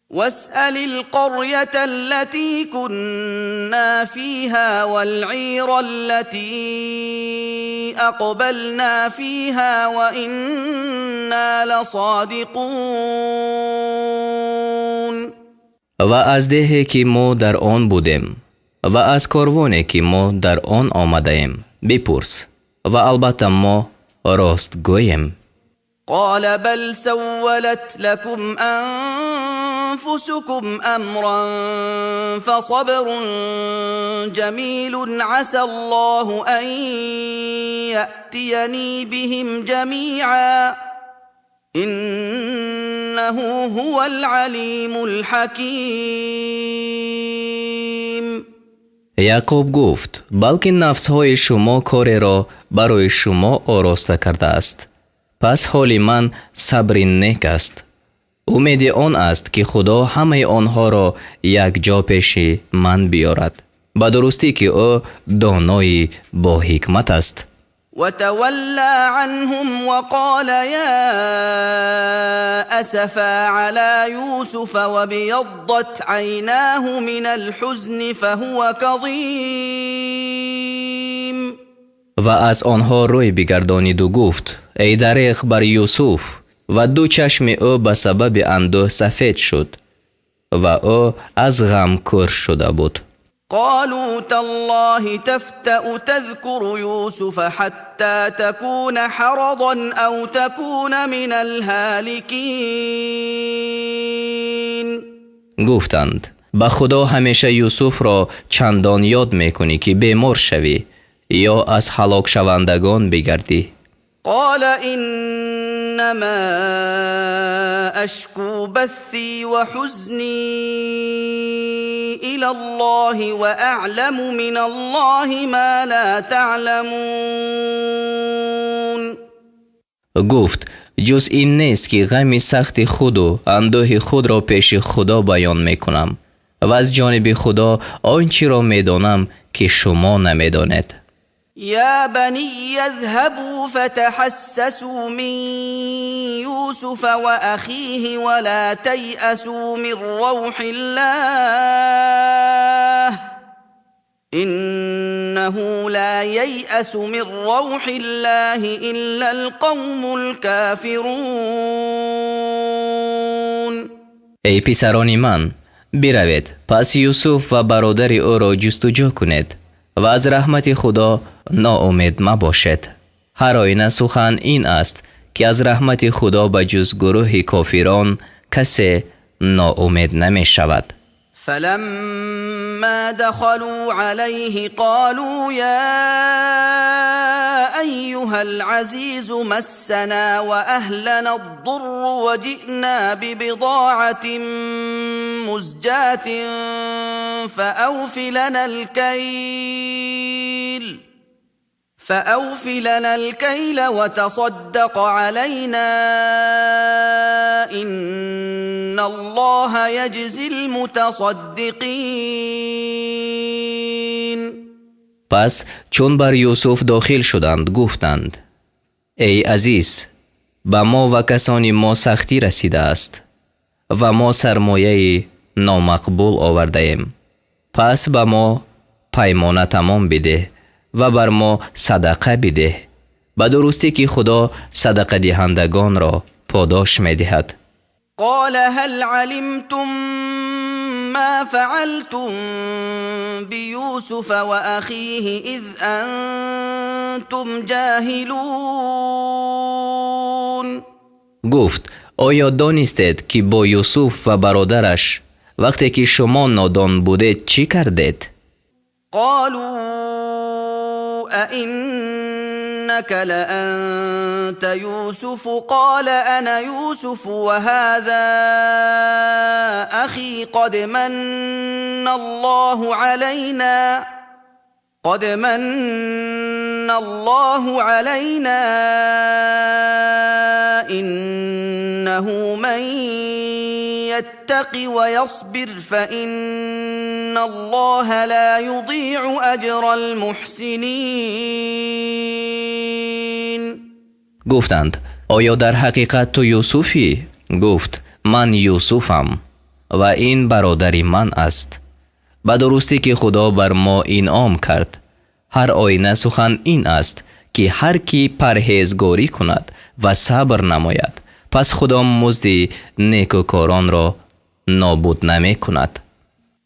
واسأل القرية التي كنا فيها والعير التي أقبلنا فيها وإنا لصادقون. و از دهی که ما در آن بودیم و از کاروانی که ما در آن آمده ایم بپرس و البته ما راست گوییم. قال بل سولت لكم أنفسكم أمرا فصبر جميل عسى الله أن يأتيني بهم جميعا إنه هو العليم الحكيم. یعقوب گفت بلکه نفسهای شما کار را برای شما آراسته کرده است. پس حال من صبر نیک است. امید آن است که خدا همه آنها را یک جا پیش من بیارد. به درستی که او دانای با حکمت است. وتولى عنهم وقال يا أسفا على يوسف وابيضت عيناه من الحزن فهو كظيم. و از آنها روی بگردانید و گفت ای دریغ بر یوسف، و دو چشم او به سبب اندوه سفید شد و او از غم کور شده بود. قالوا تالله تفتأ تذكر يوسف حتى تكون حرضا أو تكون من الهالكين. گفتند به خدا همیشه یوسف را چندان یاد میکنی که بیمار شوی یا از هلاک شوندگان بگردی. قال انما اشكو بثي وحزني الى الله واعلم من الله ما لا تعلمون. گفت جز این نیست که غم سخت خود و اندوه خود را پیش خدا بیان میکنم و از جانب خدا آنچه را میدانم که شما نمیدانید. يا بني اذهبوا فتحسسوا من يوسف وأخيه ولا تيأسوا من روح الله إنه لا ييأس من روح الله إلا القوم الكافرون. ای پسران من، بروید پس یوسف و برادر او را جستجو کنید و از رحمت خدا ناامید مباشید. هر آینه سخن این است که از رحمت خدا به جز گروه کافران کسی ناامید نمی شود. فلما دخلوا عليه قالوا يا أيها العزيز مسنا وأهلنا الضر وجئنا ببضاعة مزجاة فأوف لنا الكيل وتصدق علينا إن الله يجزي المتصدقين. پس چون بر یوسف داخل شدند گفتند ای عزیز به ما و کسان ما سختی رسیده است و ما سرمایه نامقبول آورده ایم. پس به ما پیمانه تمام بده و بر ما صدقه بده. به درستی که خدا صدقه دهندگان را پاداش می دهد. قال هل علمتم ما فعلتم بيوسف وأخيه إذ أنتم جاهلون. گفت آیا دانستید که با یوسف و برادرش وقتی که شما نادان بودید چی کردید؟ قالوا أئنك لأنت يوسف قال أنا يوسف وهذا أخي قد من الله علينا إنه من يتق ويصبر فإن الله لا يضيع أجر المحسنين. گفتند آیا در حقیقت تو یوسفی؟ گفت من یوسفم و این برادری من است. به درستی که خدا بر ما انعام کرد. هر آینه سخن این است که هر کی پرهیزگاری کند و صبر نماید پس خدا مزد نیکوکاران را نابود نمی کند.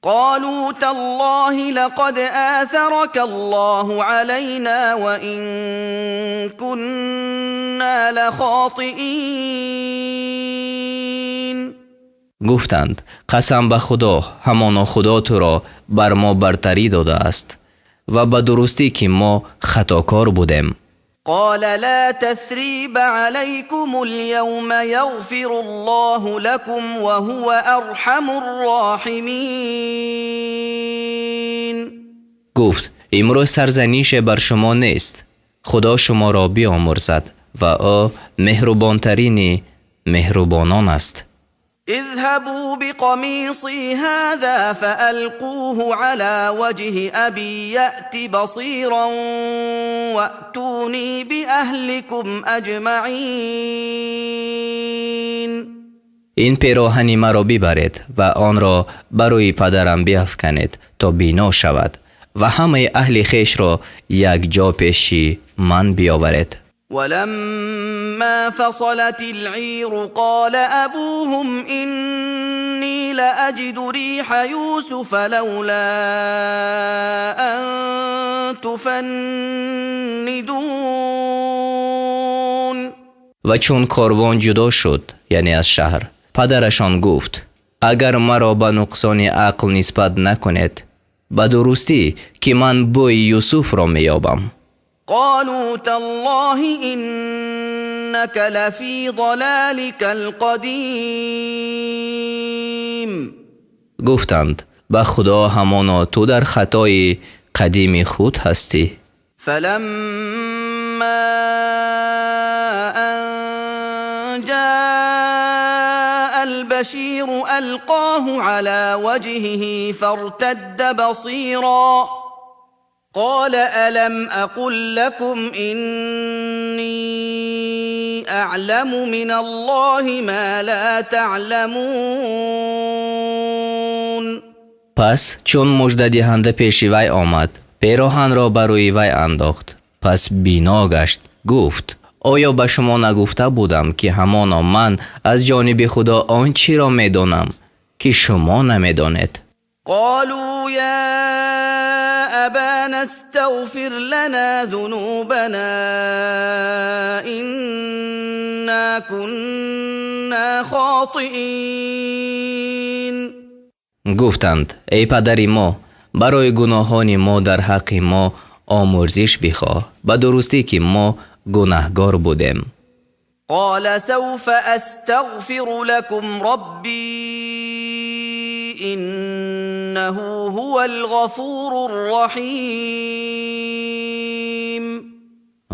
قالوا تالله لقد آثرك الله علينا وإن كنا لخاطئين. گفتند قسم به خدا همان خدا تو را بر ما برتری داده است و به درستی که ما خطاکار بودیم. قال لا تثريب عليكم اليوم يغفر الله لكم وهو أرحم الراحمين. گفت امروز سرزنش بر شما نیست. خدا شما را بیامرزد و او مهربانترین مهربانان است. اذهبوا بقميصي هذا فألقوه على وجه أبي يأت بصيرا وأتوني بأهلكم أجمعين. این پیراهن مرا ببرید و آن را برای پدرم بیفکنید تا بینا شود و همه اهل خویش را یک جا پیش من بیاورید. ولما فصلت العير قال أبوهم إني لأجد ريح يوسف لولا أن تفندون. و چون کاروان جدا شد یعنی از شهر پدرشان گفت اگر مرا به نقصان عقل نسبت نکنید به درستی که من بوی یوسف را میابم. قالوا تالله إنك لفي ضلالك القديم. گفتند به خدا همانا تو در خطای قدیم خود هستی. فلما أن جاء البشير ألقاه على وجهه فارتد بصيرا قال ألم أقل لكم إني أعلم من الله ما لا تعلمون. پس چون مژده دهنده پیش وی آمد پیراهن را برای وی انداخت پس بینا گشت. گفت آیا به شما نگفته بودم که همانا من از جانب خدا آنچه را میدانم که شما نمیدانید. قالوا يا أبانا استغفر لنا ذنوبنا إنا كنا خاطئين. گفتند ای پدر ما برای گناهان ما در حق ما آمرزش بخواه به درستی که ما گناهگار بودیم. قال سوف استغفر لكم ربي انه هو الغفور الرحیم.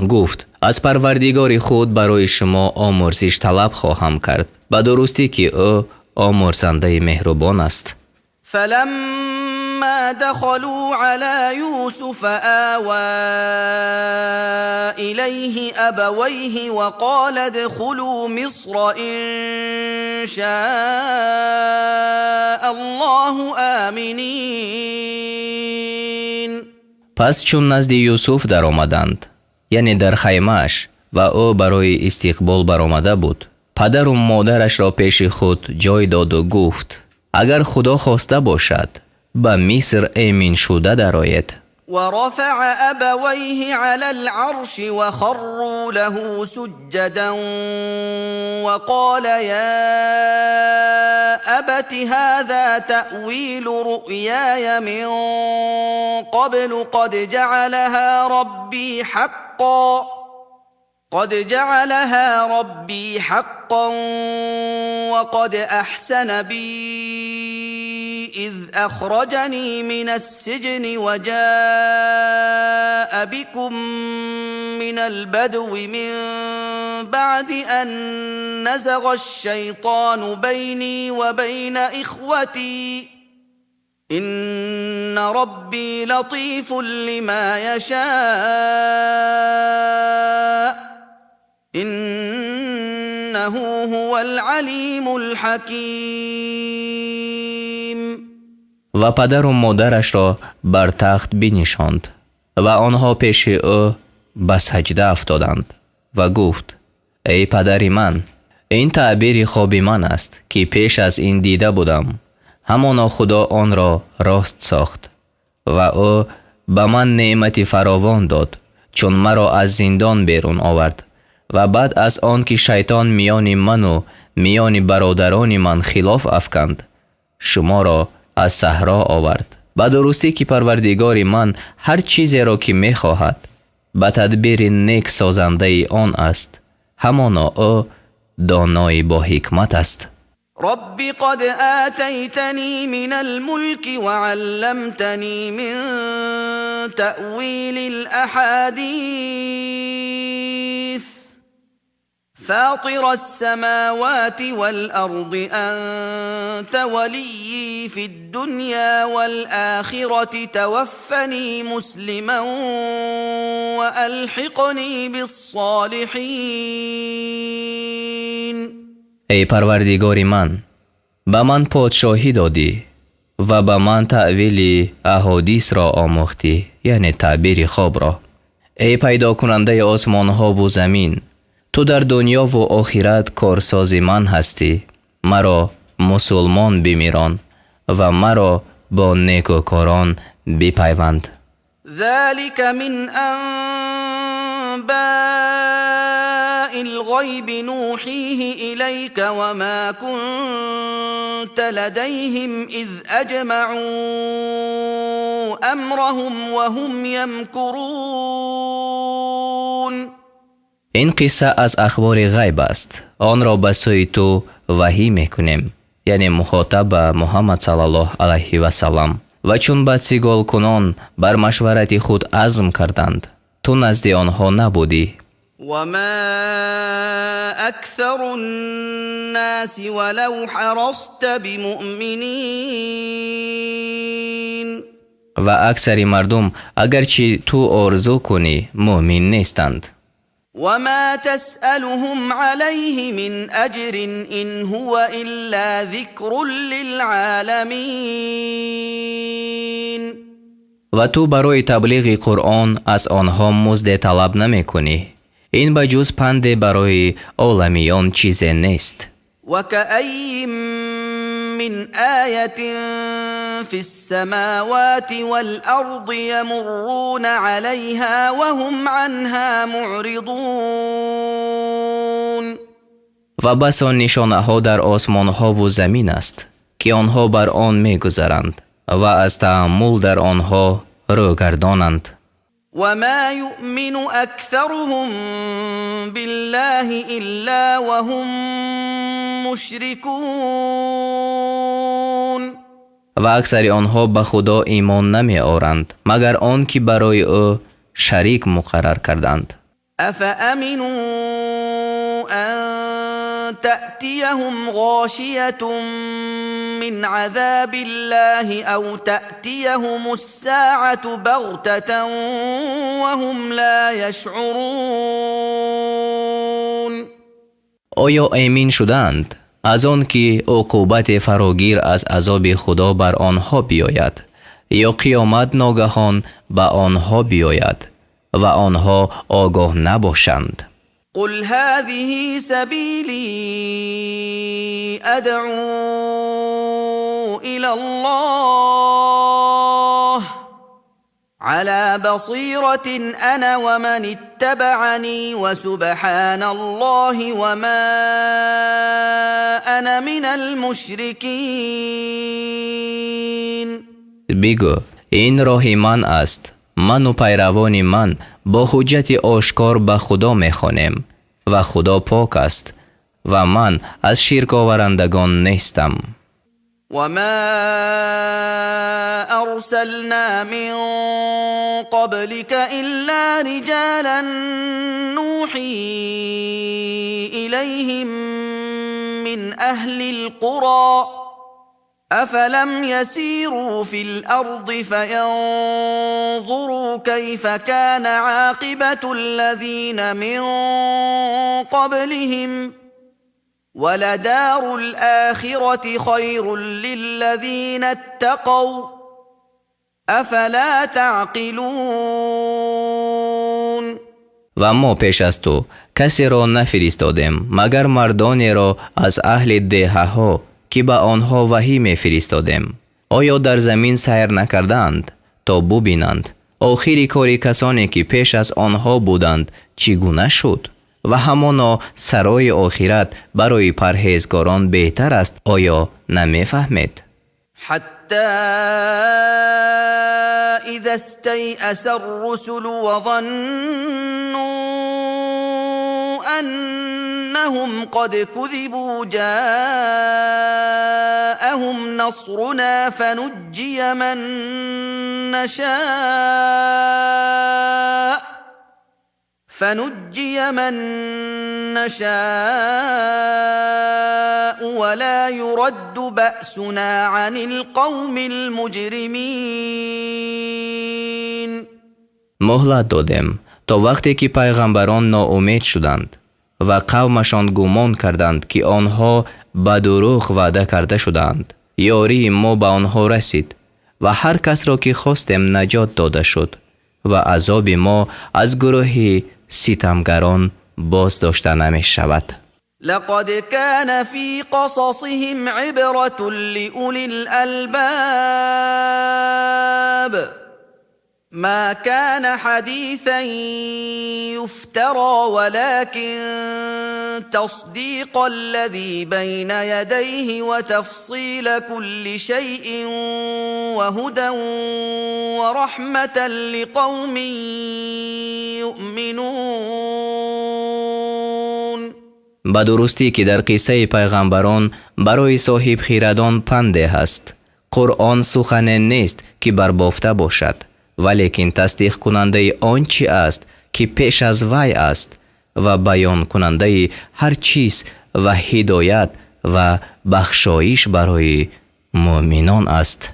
گفت از پروردگار خود برای شما آمرزش طلب خواهم کرد، به درستی که او آمرزنده مهربان است. فلما دخلوا على يوسف آوى إليه أبويه وقال ادخلوا مصر إن شاء الله آمنين. پس چون نزد یوسف در آمدند، یعنی در خیمه‌اش، و او برای استقبال برآمده بود، پدر و مادرش را پیش خود جای داد و گفت اگر خدا خواسته باشد به مصر امین شده درآید. ورفع أبويه على العرش وخروا له سجدا وقال يا أبت هذا تأويل رؤياي من قبل قد جعلها ربي حقا وقد أحسن بي إذ أخرجني من السجن وجاء بكم من البدو من بعد أن نزغ الشيطان بيني وبين إخوتي إن ربي لطيف لما يشاء إنه هو العليم الحكيم. و پدر و مادرش را بر تخت بنشاند و آنها پیش او به سجده افتادند و گفت ای پدر من، این تعبیر خواب من است که پیش از این دیده بودم. همانا خدا آن را راست ساخت و او به من نعمت فراوان داد چون مرا از زندان بیرون آورد و بعد از آن که شیطان میان من و میان برادران من خلاف افکند شما را از صحرا آورد. به درستی که پروردگار من هر چیزی را که می خواهد به تدبیر نیک سازنده آن است. همانا او دانای با حکمت است. رب قد آتيتني من الملك وعلمتني من تأويل الأحاديث فاطر السماوات والأرض أنت وليي في الدنيا والآخرة توفني مسلما وألحقني بالصالحين. ای پروردگار من، به من پادشاهی دادی و به من تعویل احادیث را آموختی، یعنی تعبیر خواب را. ای پیدا کننده آسمان ها و زمین، تو در دنیا و آخرت کارساز من هستی. مرا مسلمان بمیران و مرا با نیکوکاران بپیوند. ذلك من أنباء الغيب نوحيه إليك وما كنت لديهم إذ أجمعوا أمرهم وهم يمكرون. این قصه از اخبار غیب است. آن را به سوی تو وحی میکنیم، یعنی مخاطب محمد صلی الله علیه و سلام. و چون بدسگال کنان بر مشورت خود عزم کردند تو نزد آنها نبودی. وما أكثر الناس ولو حرصت بمؤمنين. و اکثر مردم اگرچه تو آرزو کنی مؤمن نیستند. وما تسألهم عليه من أجر إن هو إلا ذكر للعالمين. و تو برای تبلیغ قرآن از آنها مزد طلب نمی کنی. این بجز پند برای عالمیان چیز نیست. وكأي من آية في السماوات والأرض يمرون عليها وهم عنها معرضون. و بس آن نشانه ها در آسمان ها و زمین است که آنها بر آن می گذرند و از تأمل در آنها رو گردانند. وما يؤمن أكثرهم بالله إلا وهم مشركون و اکثر آنها به خدا ایمان نمی آورند مگر آن که برای او شریک مقرر کردند. أفأمنوا أن تأتيهم غاشية من عذاب الله أو تأتيهم الساعة بغتة وهم لا يشعرون آیا امین شدند از آن که عقوبت فراگیر از عذاب خدا بر آنها بیاید یا قیامت ناگهان به آنها بیاید و آنها آگاه نباشند؟ قل هذه سبيلي أدعو إلى الله على بصيرة أنا ومن اتبعني وسبحان الله وما أنا من المشركين. بگو این راه من است، من و پیروان من با حجت آشکار به خدا میخوانیم و خدا پاک است و من از شرک آورندگان نیستم. وما أرسلنا من قبلك إلا رجالا نوحي إليهم من أهل القرى أفلم يسيروا في الأرض فينظروا كيف كان عاقبة الذين من قبلهم ولدار الآخرة خير للذين اتقوا أفلا تعقلون. و ما پیش از تو کسی را نفرستادیم مگر مردانی را از اهل دهه ها که به آنها وحی می فرستادیم. آیا در زمین سیر نکردند تا ببینند آخری کاری کسانی که پیش از آنها بودند چگونه شد و همانا سرای آخرت برای پرهیزگاران بهتر است؟ آیا نمی فهمید؟ حتی اذا استيأس الرسل وظنوا أنهم قد كذبوا جاءهم نصرنا فنجي من نشاء ولا يرد بأسنا عن القوم المجرمين. مهلت دادیم تا وقتی که پیغمبران ناامید شدند و قومشان گمان کردند که آنها به دروغ وعده کرده شدند، یاری ما به آنها رسید و هر کس را که خواستیم نجات داده شد و عذاب ما از گروه ستمگران باز داشته نمی شود. لقد كان في قصصهم عبرة لأولي الألباب ما كان حديثا يفترى ولكن تصديق الذي بين يديه وتفصيل كل شيء وهدى ورحمة لقوم يؤمنون. به درستی که در قصه پیغمبران برای صاحب خیردان پنده هست. قرآن سخن نیست که بربافته باشد، ولیکن تصدیق کننده آنچه است که پیش از وی است و بیان کننده هر چیز و هدایت و بخشایش برای مؤمنان است.